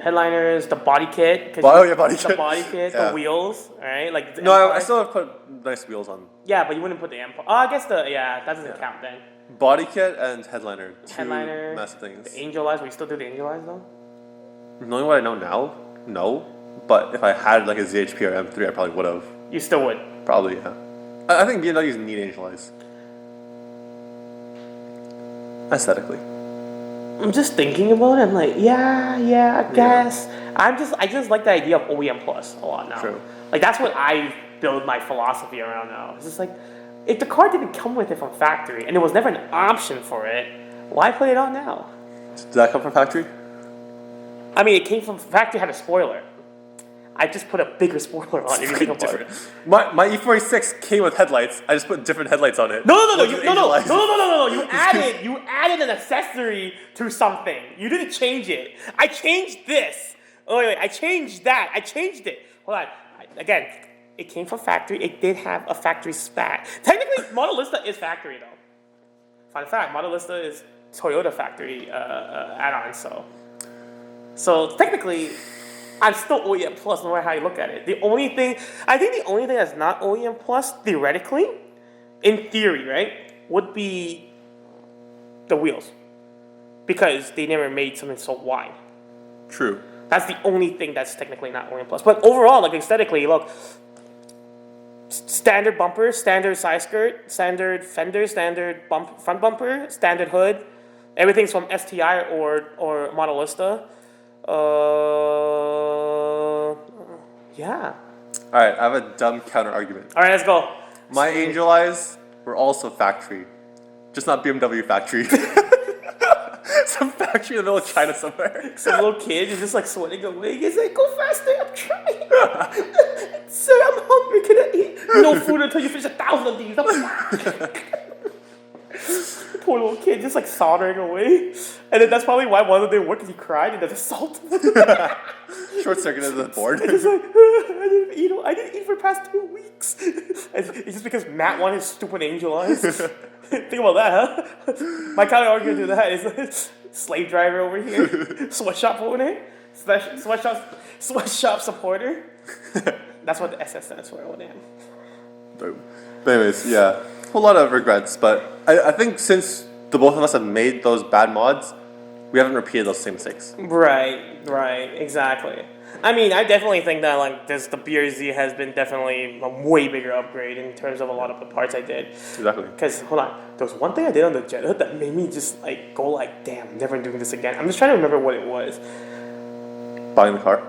Headliners, the body kit. Body kit. The body kit, Yeah. the wheels, right? Like the No, I Empire. still have put nice wheels on. Yeah, but you wouldn't put the Empire. Oh, I guess that doesn't count then. Body kit and headliner. Two Headliner, massive things. The Angel Eyes. We still do the Angel Eyes though. Knowing what I know now, no. But if I had like a ZHP or M3, I probably would have. You still would. Probably, yeah. I think BMWs need angel eyes. Aesthetically. I'm just thinking about it. I'm like, I guess. I just like the idea of OEM Plus a lot now. True. Like that's what I build my philosophy around now. It's just like, if the car didn't come with it from factory and there was never an option for it, why put it on now? Did that come from factory? I mean, it came from factory. Had a spoiler. I just put a bigger spoiler on it. If you think about it. My E46 came with headlights. I just put different headlights on it. No. With You angel eyes. You added an accessory to something. You didn't change it. I changed this. Oh wait. I changed that. I changed it. Hold on. Again, it came from factory. It did have a factory spec. Technically, Modelista is factory though. Fun fact: Modelista is Toyota factory add-on. So technically, I'm still OEM Plus no matter how you look at it. The only thing that's not OEM Plus, theoretically, in theory, right, would be the wheels. Because they never made something so wide. True. That's the only thing that's technically not OEM Plus. But overall, like aesthetically, look, standard bumper, standard side skirt, standard fender, standard front bumper, standard hood. Everything's from STI or Modelista. Yeah. Alright, I have a dumb counter argument. All right, let's go. My angel eyes were also factory. Just not BMW factory. Some factory in the middle of China somewhere. Some little kid is just like sweating away. He's like, go faster, I'm trying. Sir, I'm hungry, can I eat? No food until you finish 1,000 of these. Poor little kid just like soldering away. And then that's probably why one of them worked, because he cried and there's a salt. Short circuited the board. It's like, I didn't eat for the past 2 weeks. It's just because Matt wanted his stupid angel eyes. Think about that, huh? My counter argument to that is slave driver over here, sweatshop owner, sweatshop supporter. That's what the SS stands for. Oh damn. But anyways, yeah, a whole lot of regrets. But I think since the both of us have made those bad mods, we haven't repeated those same mistakes. Right, exactly. I mean, I definitely think that like the BRZ has been definitely a way bigger upgrade in terms of a lot of the parts I did. Exactly. Because hold on, there was one thing I did on the Jet Hood that made me just like go like, damn, never doing this again. I'm just trying to remember what it was. Buying the car.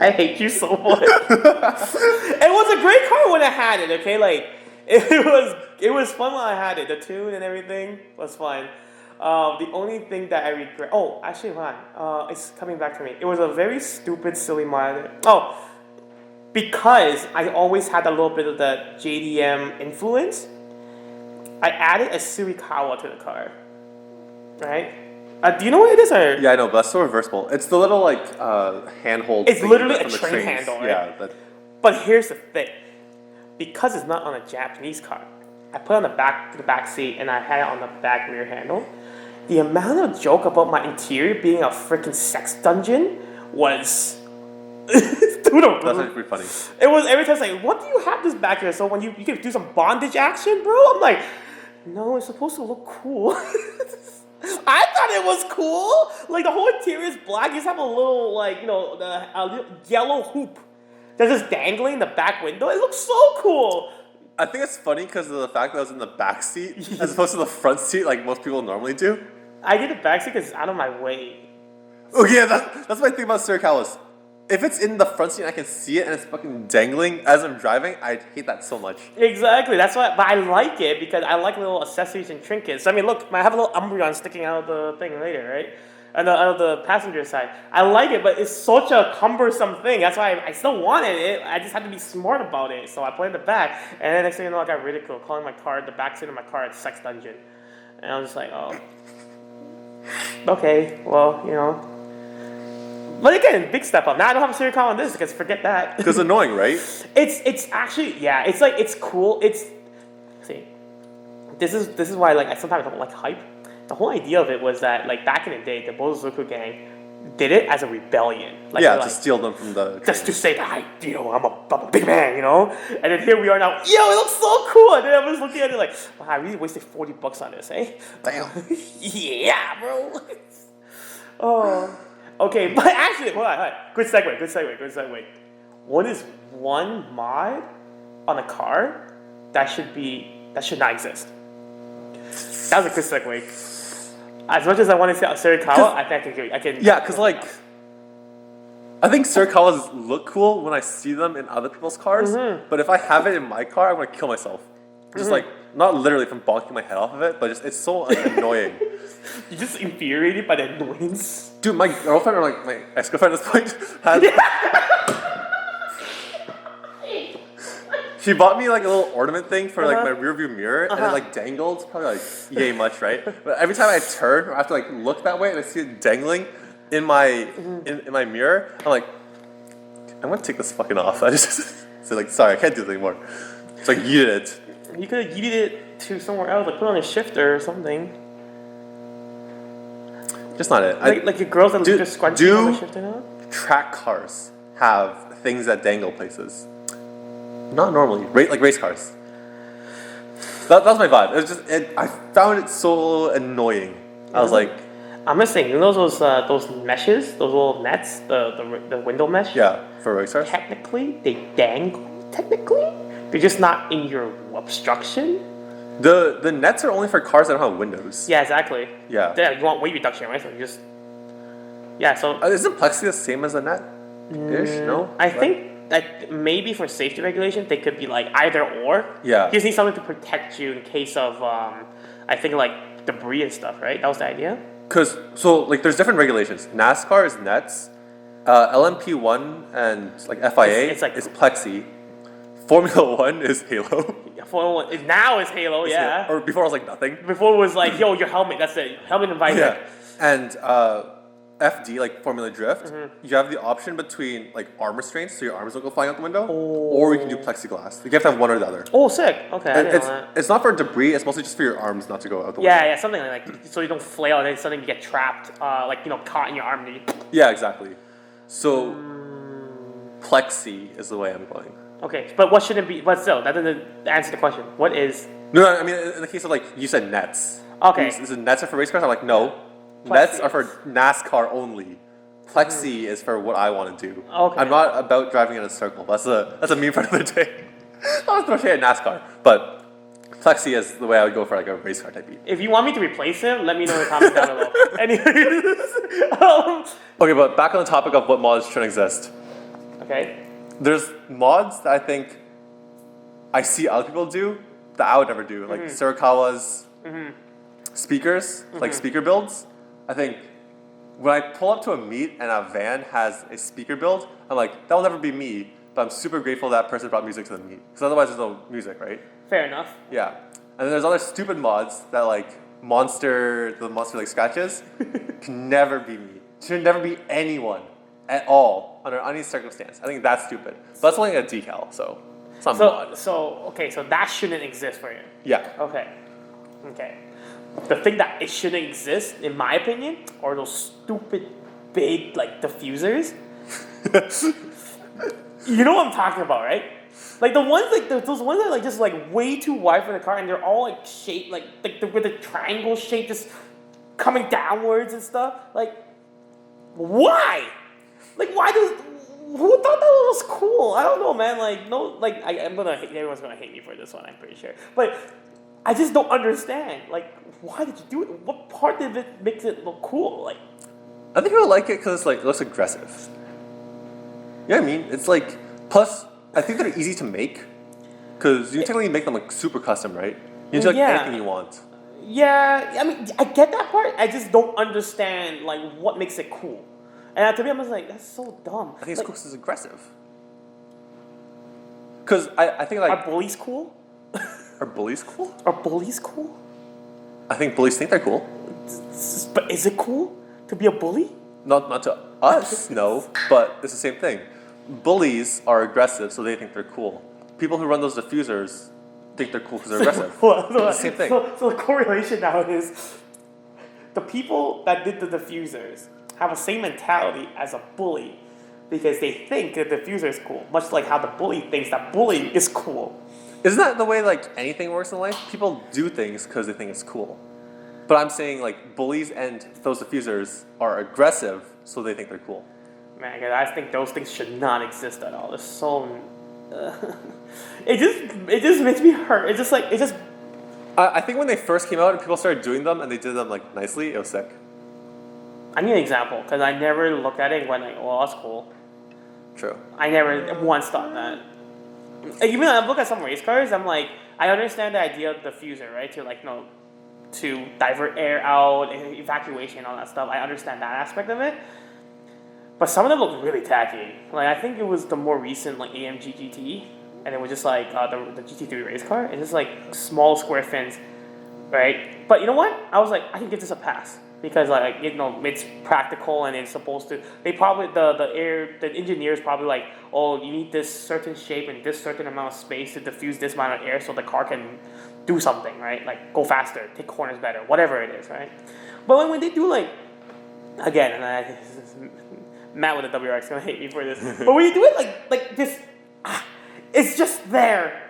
I hate you so much. It was a great car when I had it. Okay, like it was fun when I had it. The tune and everything was fun. The only thing that I regret. Oh, actually, hold on. It's coming back to me. It was a very stupid, silly mod. Oh, because I always had a little bit of the JDM influence. I added a Surikawa to the car. Right? Do you know what it is? Or? Yeah, I know, but that's so reversible. It's the little like handhold. It's thing literally from a the train trains. handle, right? Yeah, that. But here's the thing. Because it's not on a Japanese car, I put it on the back seat and I had it on the back rear handle. The amount of joke about my interior being a freaking sex dungeon was through the That's roof. actually pretty funny. It was every time it's like, what do you have this back here? So when you can do some bondage action, bro? I'm like, no, it's supposed to look cool. I thought it was cool. Like the whole interior is black. You just have a little like, the yellow hoop that's just dangling in the back window. It looks so cool. I think it's funny because of the fact that I was in the back seat as opposed to the front seat like most people normally do. I did the back seat because it's out of my way. Oh yeah, that's my thing about Surikawas. If it's in the front seat and I can see it and it's fucking dangling as I'm driving, I hate that so much. Exactly. That's why. But I like it because I like little accessories and trinkets. I mean, look, I have a little Umbreon sticking out of the thing later, right? Out of the passenger side. I like it, but it's such a cumbersome thing. That's why I still wanted it. I just had to be smart about it. So I put it in the back, and then next thing you know, I got ridiculed, calling my car, the back seat of my car, a sex dungeon. And I was just like, oh, okay, well, But again, big step up. Now I don't have a Surikawa on this because forget that. Because it's annoying, right? It's actually, yeah. It's like it's cool. See, this is why like I sometimes don't like hype. The whole idea of it was that like back in the day, the Bozoku gang did it as a rebellion. Like, yeah, to steal them from the. Just to say that I'm a big man, And then here we are now. Yo, it looks so cool. And then I was looking at it like, wow, I really wasted $40 on this, eh? Damn. Yeah, bro. Oh. Okay, but actually, hold on. Good segue. What is one mod on a car that should not exist? That was a good segue. As much as I want to say Surikawa, I think I can. Yeah, because like, I think Surikawas look cool when I see them in other people's cars. Mm-hmm. But if I have it in my car, I'm gonna kill myself. Just like not literally from bonking my head off of it, but just it's so annoying. You're just infuriated by the annoyance. Dude, my girlfriend or like my ex-girlfriend at this point has. She bought me like a little ornament thing for like my rear view mirror, and it like dangled, probably like yay much, right? But every time I turn or I have to like look that way and I see it dangling in my in my mirror, I'm like, I'm gonna take this fucking off. I just so like, sorry, I can't do this anymore. It's like yeeted it. You could have yeeted it to somewhere else, like put on a shifter or something. Just not it. Like your girls that just scrunching on the shifter now? Track cars have things that dangle places? Not normally, like race cars. That was my vibe. It was just I found it so annoying. I was like, I'm just saying, those meshes, those little nets, the window mesh. Yeah, for race cars. Technically, they dangle. Technically, they're just not in your obstruction. The nets are only for cars that don't have windows. Yeah, exactly. Yeah. You want weight reduction, right? So you just. Yeah. So. Isn't plexi the same as a net? Ish, no. I think. Like maybe for safety regulation, they could be like either or. Yeah. You just need something to protect you in case of, I think like debris and stuff, right? That was the idea. So there's different regulations. NASCAR is nets, LMP1 and like FIA it's like is plexi. Formula One is Halo. Yeah, Formula 1 now is Halo, yeah. Or before it was like nothing. Before it was like, yo, your helmet. That's it. Helmet and visor. Yeah. And FD, like Formula Drift, you have the option between like arm restraints, so your arms don't go flying out the window, or you can do plexiglass. You have to have one or the other. Oh, sick. Okay, I And didn't know that. it's not for debris. It's mostly just for your arms not to go out the Yeah, window. yeah, something like so you don't flail and then suddenly you get trapped, like caught in your arm. And you, Yeah, exactly. So plexi is the way I'm going. okay, but what should it be? But still, that doesn't answer the question. What is? No, I mean in the case of like you said nets. Okay. Is it nets are for race cars? I'm like no. Plexi Nets are for is- NASCAR only. Plexi is for what I want to do. Okay. I'm not about driving in a circle. That's a meme for another day. I was going to say NASCAR, but plexi is the way I would go for like a race car type beat. If you want me to replace him, let me know in the comments down below. Anyways, Okay, but back on the topic of what mods shouldn't exist. okay. There's mods that I think I see other people do that I would never do, like Sirikawa's speakers, like speaker builds. I think when I pull up to a meet and a van has a speaker build, I'm like, that will never be me, but I'm super grateful that person brought music to the meet, because otherwise there's no music, right? Fair enough. Yeah. And then there's other stupid mods that like the monster like scratches can never be me. Should never be anyone at all under any circumstance. I think that's stupid. But that's only a decal, so it's not a mod. So that shouldn't exist for you. Yeah. Okay. The thing that it shouldn't exist, in my opinion, are those stupid big like diffusers. You know what I'm talking about, right? Like the ones like those ones that are like just like way too wide for the car, and they're all like shaped like with a triangle shape, just coming downwards and stuff. Like, why? Like, why does? Who thought that was cool? I don't know, man. Like, no, like everyone's gonna hate me for this one. I'm pretty sure, but I just don't understand. Like, why did you do it? What part of it makes it look cool? Like, I think people like it because like it looks aggressive. You know what I mean? It's like, plus I think they're easy to make because you can technically make them like super custom, right? You can do like Yeah. anything you want. yeah, I mean, I get that part. I just don't understand like what makes it cool. And to me, I'm just like, that's so dumb. I think it's Like, cool because it's aggressive. Because I think like are bullies cool? are bullies cool? Are bullies cool? I think bullies think they're cool. But is it cool to be a bully? Not to us, no, but it's the same thing. Bullies are aggressive, so they think they're cool. People who run those diffusers think they're cool because they're aggressive. Well, It's the same thing. So the correlation now is the people that did the diffusers have the same mentality as a bully because they think the diffuser is cool, much like how the bully thinks that bullying is cool. Isn't that the way like anything works in life? People do things because they think it's cool. But I'm saying like bullies and those diffusers are aggressive, so they think they're cool. Man, 'cause I think those things should not exist at all. It's so. It just makes me hurt. It's just like I think when they first came out and people started doing them and they did them like nicely, it was sick. I need an example because I never looked at it and went like, "Oh, that's cool." True. I never once thought that. Like, even when I look at some race cars, I'm like, I understand the idea of the diffuser, right? To like, to divert air out, evacuation, all that stuff. I understand that aspect of it. But some of them look really tacky. Like, I think it was the more recent like AMG GT, and it was just like the GT3 race car. It's just like small square fins, right? But you know what? I was like, I can give this a pass because like it's practical and it's supposed to. They probably the engineers probably like, oh, you need this certain shape and this certain amount of space to diffuse this amount of air so the car can do something, right? Like go faster, take corners better, whatever it is, right? But when they do like, again, and Matt with the WRX gonna hate me for this, but when you do it like this, it's just there.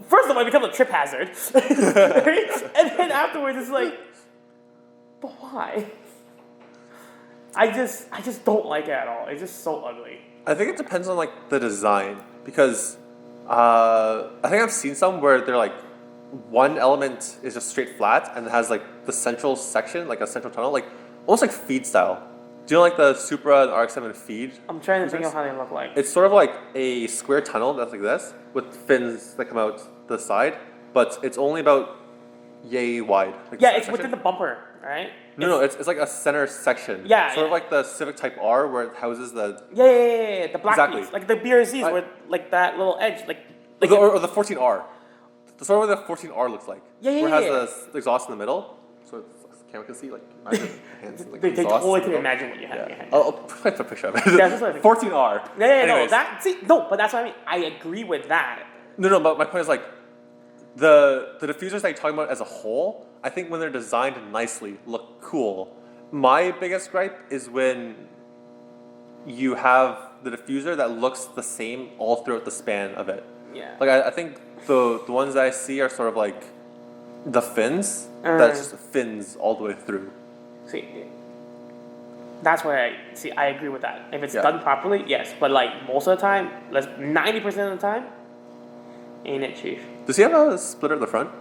First of all, it becomes a trip hazard, right? And then afterwards, it's like, but why? I just don't like it at all. It's just so ugly. I think it depends on like the design because I think I've seen some where they're like one element is just straight flat and it has like the central section, like a central tunnel, like almost like feed style. Do you know like the Supra and RX-7 feed? I'm trying to think of how they look like. It's sort of like a square tunnel that's like this with fins that come out the side, but it's only about yay wide. Like Yeah, center it's section. within the bumper, right? No, it's like a center section. Yeah, Sort of yeah. like the Civic Type R where it houses the Yeah, the black Exactly. piece, like the BRZs I- with like that little edge, like or the 14R. The sort of what the 14R looks like. Yeah, Where it has yeah. the exhaust in the middle. So it's camera can see. Like, imagine hands in, like, They sauce. totally can imagine what you have in your Yeah. hand. I'll put a picture of it. Yeah, that's what I think. 14R. No, Anyways. but that's what I mean. I agree with that. No, but my point is like, the diffusers that you're talking about as a whole, I think when they're designed nicely, look cool. My biggest gripe is when you have the diffuser that looks the same all throughout the span of it. Yeah. Like I think the ones that I see are sort of like the fins, that's just fins all the way through. See, that's where I agree with that. If it's Yeah. done properly, yes. But like most of the time, 90% of the time, ain't it, Chief? Does he have a splitter at the front?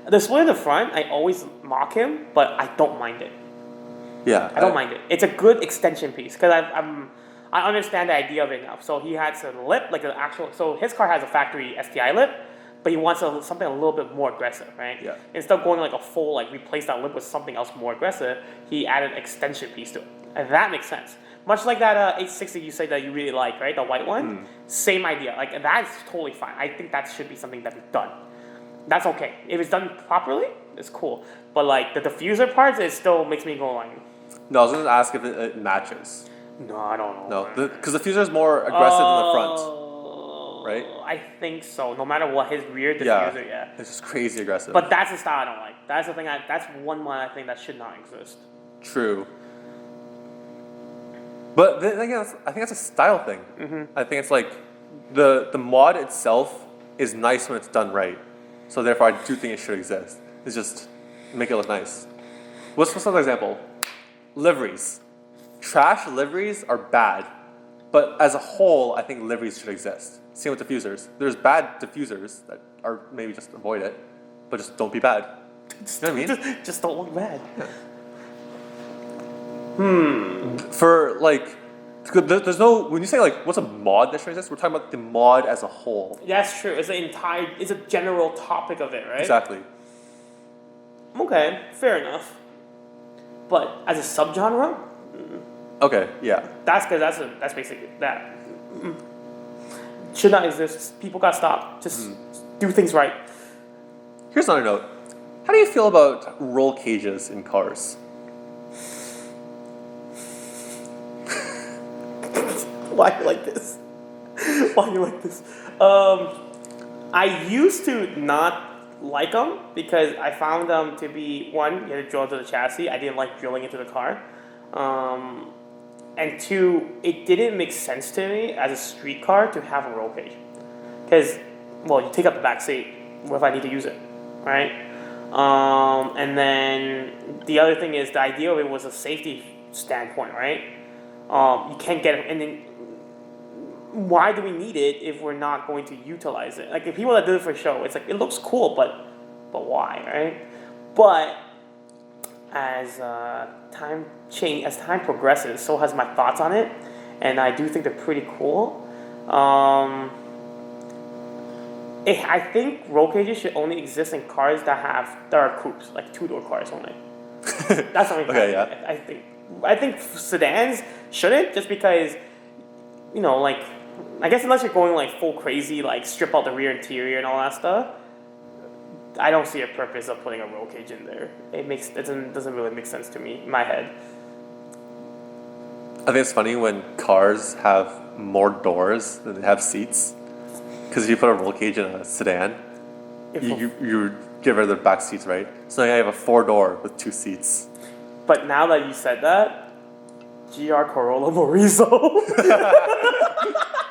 The split in the front, I always mock him, but I don't mind it. Yeah. I don't mind it. It's a good extension piece because I understand the idea of it now. So he has a lip, like an actual. So his car has a factory STI lip, but he wants something a little bit more aggressive, right? Yeah. Instead of going like a full, like replace that lip with something else more aggressive, he added an extension piece to it, and that makes sense. Much like that 860 you say that you really like, right? The white one, same idea. Like that's totally fine. I think that should be something that be done. That's okay. If it's done properly, it's cool. But like the diffuser parts, it still makes me go like, No, I was going to ask if it matches. no, I don't know. No, because the diffuser is more aggressive than the front, right? I think so. No matter what, his rear Yeah. diffuser, yeah. It's just crazy aggressive. But that's the style I don't like. That's the thing. That's one I think that should not exist. True. But then again, I think that's a style thing. I think it's like the mod itself is nice when it's done right. So therefore, I do think it should exist. It's just make it look nice. What's another example? Liveries. Trash liveries are bad, but as a whole, I think liveries should exist. Same with diffusers. There's bad diffusers that are maybe just avoid it, but just don't be bad. You know what I mean? Just don't look bad. For like, there's no, when you say like, what's a mod that should exist? We're talking about the mod as a whole. That's true. It's a general topic of it, right? Exactly. Okay, fair enough. But as a subgenre, Okay, yeah. that's basically that. Should not exist. People gotta stop. Just do things right. Here's another note. How do you feel about roll cages in cars? Why you like this? Why you like this? I used to not like them because I found them to be one, you had to drill into the chassis. I didn't like drilling into the car. And two, it didn't make sense to me as a street car to have a roll cage. Because, well, you take up the back seat. What if I need to use it, right? And then the other thing is the idea of it was a safety standpoint, right? You can't get it, and then why do we need it if we're not going to utilize it? Like if people that do it for show, it's like it looks cool, but why, right? But as time progresses, so has my thoughts on it, and I do think they're pretty cool. I think roll cages should only exist in cars that are coupes, like two-door cars only. That's the only Okay, yeah. I think sedans shouldn't, just because, like, I guess unless you're going like full crazy, like strip out the rear interior and all that stuff, I don't see a purpose of putting a roll cage in there. It doesn't really make sense to me in my head. I think it's funny when cars have more doors than they have seats. Because if you put a roll cage in a sedan, you get rid of the back seats, right? So now you have a 4-door with 2 seats. But now that you said that, GR Corolla Morizo.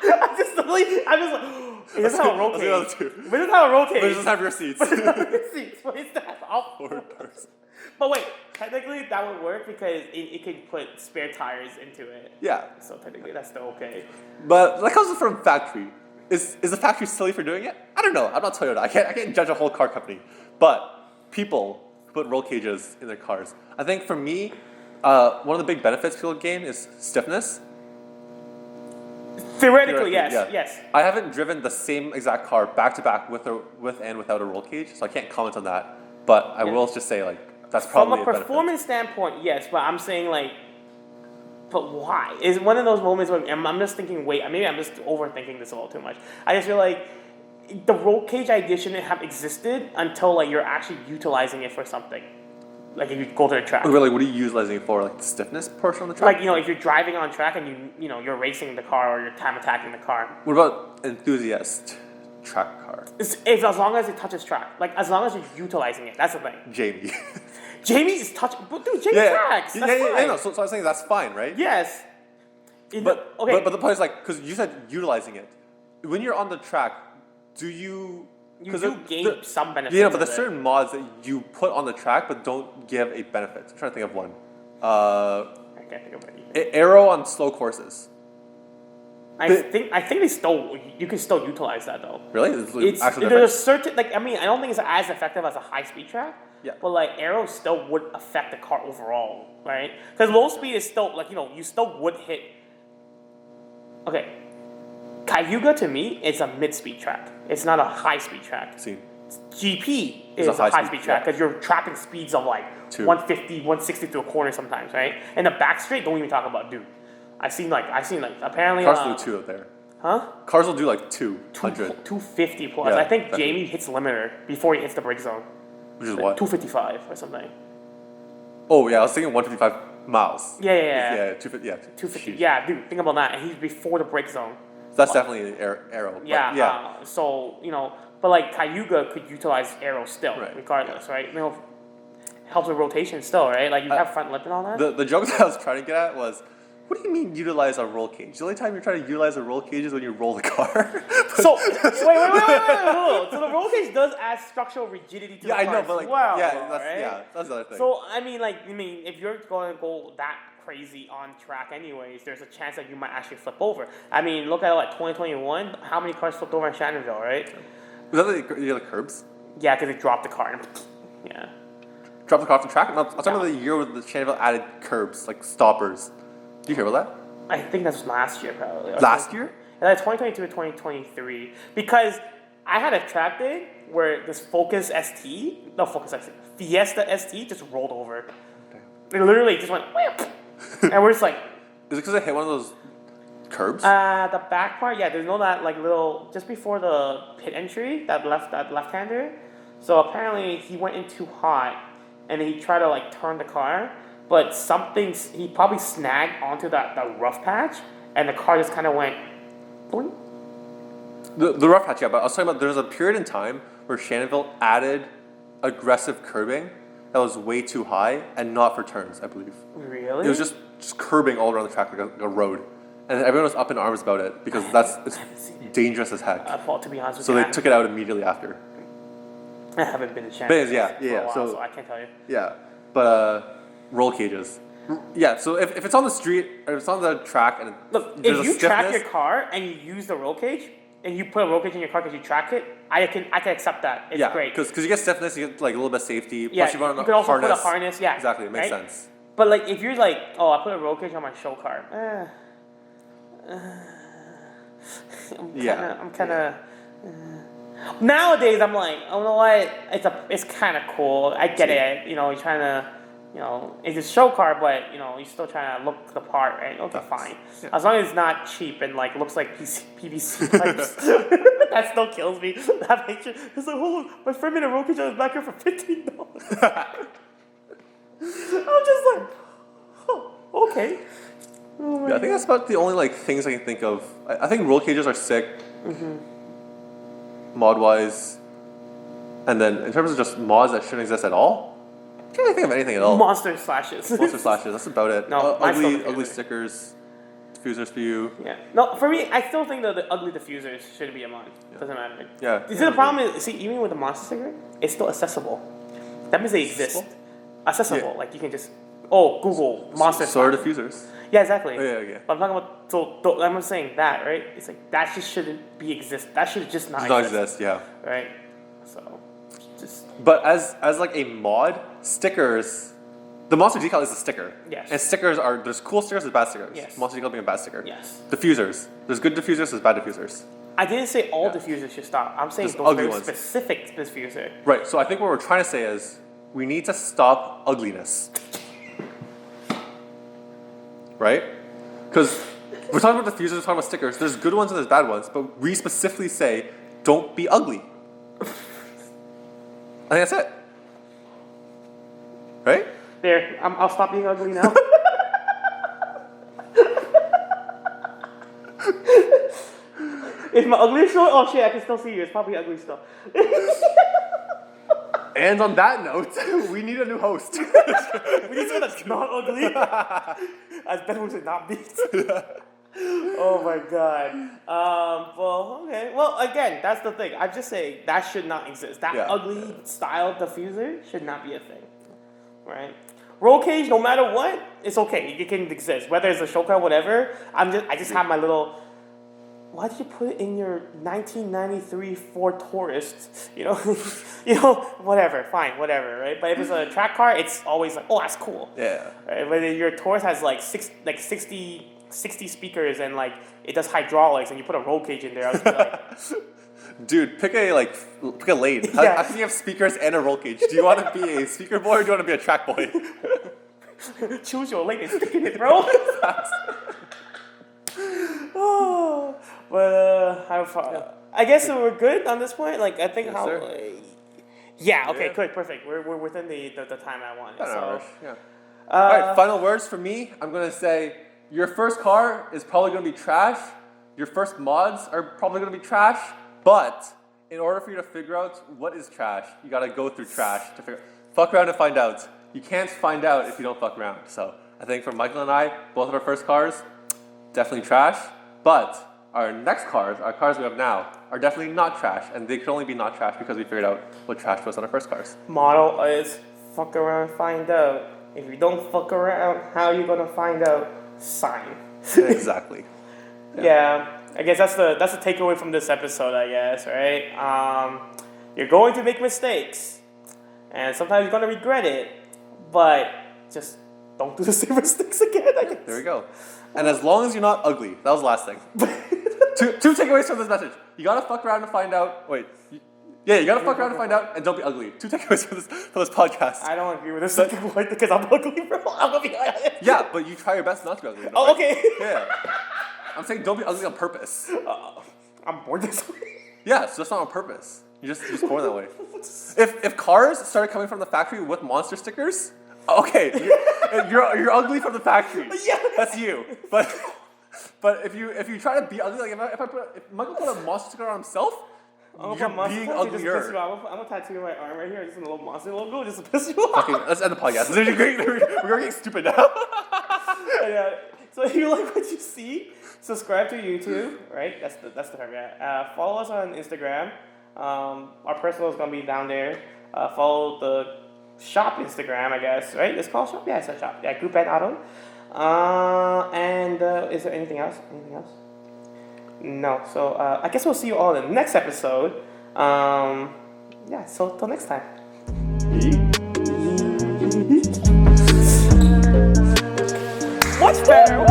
I'm just like, it doesn't have a roll cage. It doesn't have a roll cage. But it doesn't have your seats. What is that? 4 doors. But wait, technically that would work because it could put spare tires into it. Yeah. So technically that's still okay. But that comes from factory. Is the factory silly for doing it? I don't know. I'm not Toyota. I can't judge a whole car company. But people who put roll cages in their cars. I think for me, one of the big benefits people gain is stiffness. Theoretically, yes, yeah. yes. I haven't driven the same exact car back to back with and without a roll cage, so I can't comment on that. But I will just say that's probably From a performance standpoint, yes. But I'm saying but why? Is one of those moments where I'm just thinking, maybe I'm just overthinking this a little too much. I just feel like the roll cage idea shouldn't have existed until you're actually utilizing it for something. Like if you go to the track. Really, what are you utilizing it for? Like the stiffness portion on the track? Like, if you're driving on track and you're racing the car or you're time attacking the car. What about enthusiast track car? It's as long as it touches track. Like, as long as you're utilizing it. That's the thing. Jamie. Jamie is touching. But dude, Jamie tracks. That's fine. No. So I was saying that's fine, right? Yes. But okay. but the point is like, because you said utilizing it. When you're on the track, do you? You do gain some benefits. Yeah, but there's certain mods that you put on the track but don't give a benefit. I'm trying to think of one. I can't think of any. Aero on slow courses. I think you can still utilize that though. Really? There's a certain I don't think it's as effective as a high speed track. Yeah. But like aero still would affect the car overall, right? Because low speed is still you still would hit. Okay. Cayuga to me is a mid-speed track. It's not a high-speed track. See. GP is a high-speed track because you're trapping speeds of like 150, 160 through a corner sometimes, right? And the back straight, don't even talk about, dude. I've seen apparently. Cars will do 2 up there. Huh? Cars will do like 200. 250 plus. Yeah, I think definitely. Jamie hits limiter before he hits the brake zone. Which is what? 255 or something. Oh yeah, I was thinking 155 miles. Yeah. Yeah, 250. Yeah. 250. Yeah, dude, think about that. And he's before the brake zone. So that's definitely an aero. Yeah. Yeah. So but like Cayuga could utilize aero still, Right. regardless, right? Helps with rotation still, right? Like you have front lip and all that. The joke that I was trying to get at was, what do you mean utilize a roll cage? The only time you're trying to utilize a roll cage is when you roll the car. So wait. So the roll cage does add structural rigidity to the car. I know, but like, well, that's the other thing. So I mean, if you're going to go that crazy on track, anyways, there's a chance that you might actually flip over. I mean, look at 2021. How many cars flipped over in Shannonville, right? Was that the curbs? Yeah, because they dropped the car. Yeah. Dropped the car off the track? I'm talking about the year with the Shannonville added curbs, like stoppers. Do you hear about that? I think that's last year, probably. Last year? Yeah, like 2022 or 2023. Because I had a track day where this Fiesta ST just rolled over. It literally just went, and we're just like. Is it because it hit one of those curbs? The back part, yeah. There's no that little just before the pit entry, that left-hander. So apparently he went in too hot, and then he tried to turn the car, but he probably snagged onto that rough patch, and the car just kind of went. Boing. The rough patch, yeah. But I was talking about there's a period in time where Shannonville added aggressive curbing that was way too high and not for turns, I believe. Really? It was just curbing all around the track like a road. And everyone was up in arms about it because it's dangerous as heck. To be honest with So you. they took it out immediately after. I haven't been to Shannonville for a while, so I can't tell you. Yeah, but roll cages. Yeah, so if it's on the street or it's on the track and look, there's if a you track stiffness- your car and you use the roll cage and you put a roll cage in your car because you track it, I can accept that. It's great. because you get stiffness, you get a little bit of safety. Yeah, plus you run you can also harness. put a harness. Yeah, Exactly, it makes right? sense. But if you're I put a roll cage on my show car. I'm kind of. Nowadays, I'm like, oh, you know what? It's kind of cool. I get it. You're trying to, it's a show car, but you're still trying to look the part, right? Okay, fine. Yeah. As long as it's not cheap and looks like PVC pipes, that still kills me. That picture. It's like, hold on, my friend made a roll cage on his back here for $15. I'm just like, oh, okay. Oh Yeah, I think that's about the only things I can think of. I think roll cages are sick, mod wise, and then in terms of just mods that shouldn't exist at all, I can't really think of anything at all. Monster slashes. Monster slashes. That's about it. No, I still ugly think stickers, diffusers for you. Yeah. No, for me, I still think that the ugly diffusers shouldn't be a mod. Doesn't matter. Yeah. You see, the problem is, even with the monster sticker, it's still accessible. That means they exist. Accessible. Yeah. You can just Google monster. Sword slash. diffusers. Yeah, exactly. Oh, yeah. But I'm talking about. I'm saying that, right? It's that just shouldn't be exist. That should just not Does exist. not exist. Yeah. Right. So, just. But as a mod, stickers, the monster decal is a sticker. Yes. And stickers there's cool stickers, there's bad stickers. Yes. Monster decal being a bad sticker. Yes. Diffusers. There's good diffusers, there's bad diffusers. I didn't say all diffusers should stop. I'm saying Just those ugly very ones. specific diffuser. Right. So I think what we're trying to say is we need to stop ugliness. Right? Because we're talking about diffusers, we're talking about stickers. There's good ones and there's bad ones, but we specifically say don't be ugly. I think that's it. Right? There, I'll stop being ugly now. Is my ugly show? Oh shit, I can still see you. It's probably ugly still. And on that note, we need a new host. We need someone that's not ugly. As Ben would not be. Oh my god. Well, okay. Well, again, that's the thing. I'm just saying that should not exist. That Yeah. ugly style diffuser should not be a thing. Right? Roll cage, no matter what, it's okay. It can exist. Whether it's a Shoka or whatever, I just have my little. Why did you put it in your 1993 Ford Taurus? You know, whatever, fine, whatever, right? But if it's a track car, it's always like, oh, that's cool. Yeah. Right? But if your Taurus has like 60 speakers and like it does hydraulics, and you put a roll cage in there, I was like, Dude, pick a lane. Yeah. How can you have speakers and a roll cage? Do you want to be a speaker boy or do you want to be a track boy? choose your lane and stick in it, bro. Oh, but I guess we're good on this point. Like I think Yes, how. sir. Yeah. Okay. Yeah. Good. Perfect. We're within the time I wanted. Not an So. hour. Yeah. All right, final words for me. I'm going to say your first car is probably going to be trash. Your first mods are probably going to be trash. But in order for you to figure out what is trash, you got to go through trash to figure. Fuck around and find out. You can't find out if you don't fuck around. So I think for Michael and I, both of our first cars, definitely trash. But our next cars, our cars we have now, are definitely not trash. And they could only be not trash because we figured out what trash was on our first cars. Motto is fuck around, find out. If you don't fuck around, how you gonna find out? Sign. Exactly. Yeah. I guess that's the takeaway from this episode. I guess, right? You're going to make mistakes, and sometimes you're gonna regret it, but just don't do the same mistakes again. I guess. There we go. And as long as you're not ugly, that was the last thing. two takeaways from this message. You gotta fuck around and find out. You gotta fuck around and find out, and don't be ugly. 2 takeaways from this podcast. I don't agree with this second point because I'm ugly, bro. I'm gonna be honest. Yeah, but you try your best not to be ugly. Though, Oh, right? okay. Yeah. I'm saying don't be ugly on purpose. I'm born this way. Yeah, so that's not on purpose. You're just born that way. If cars started coming from the factory with monster stickers, okay, you're ugly from the factory. Yeah. That's you. But if you try to be ugly, like if Michael put a monster sticker on himself, you're being uglier. I'm gonna tattoo my arm right here, just a little monster logo, just to piss you off. Okay, let's end the podcast. We're getting stupid now. Yeah. So if you like what you see, subscribe to YouTube. Right. That's the term. Yeah. Follow us on Instagram. Our personal is gonna be down there. Follow the shop Instagram, I guess. Right. It's called shop. Yeah, it's a shop. Yeah. Group and Auto. And is there anything else? Anything else? No. So I guess we'll see you all in the next episode. Yeah. So till next time. Much better.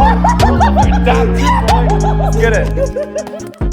Get it.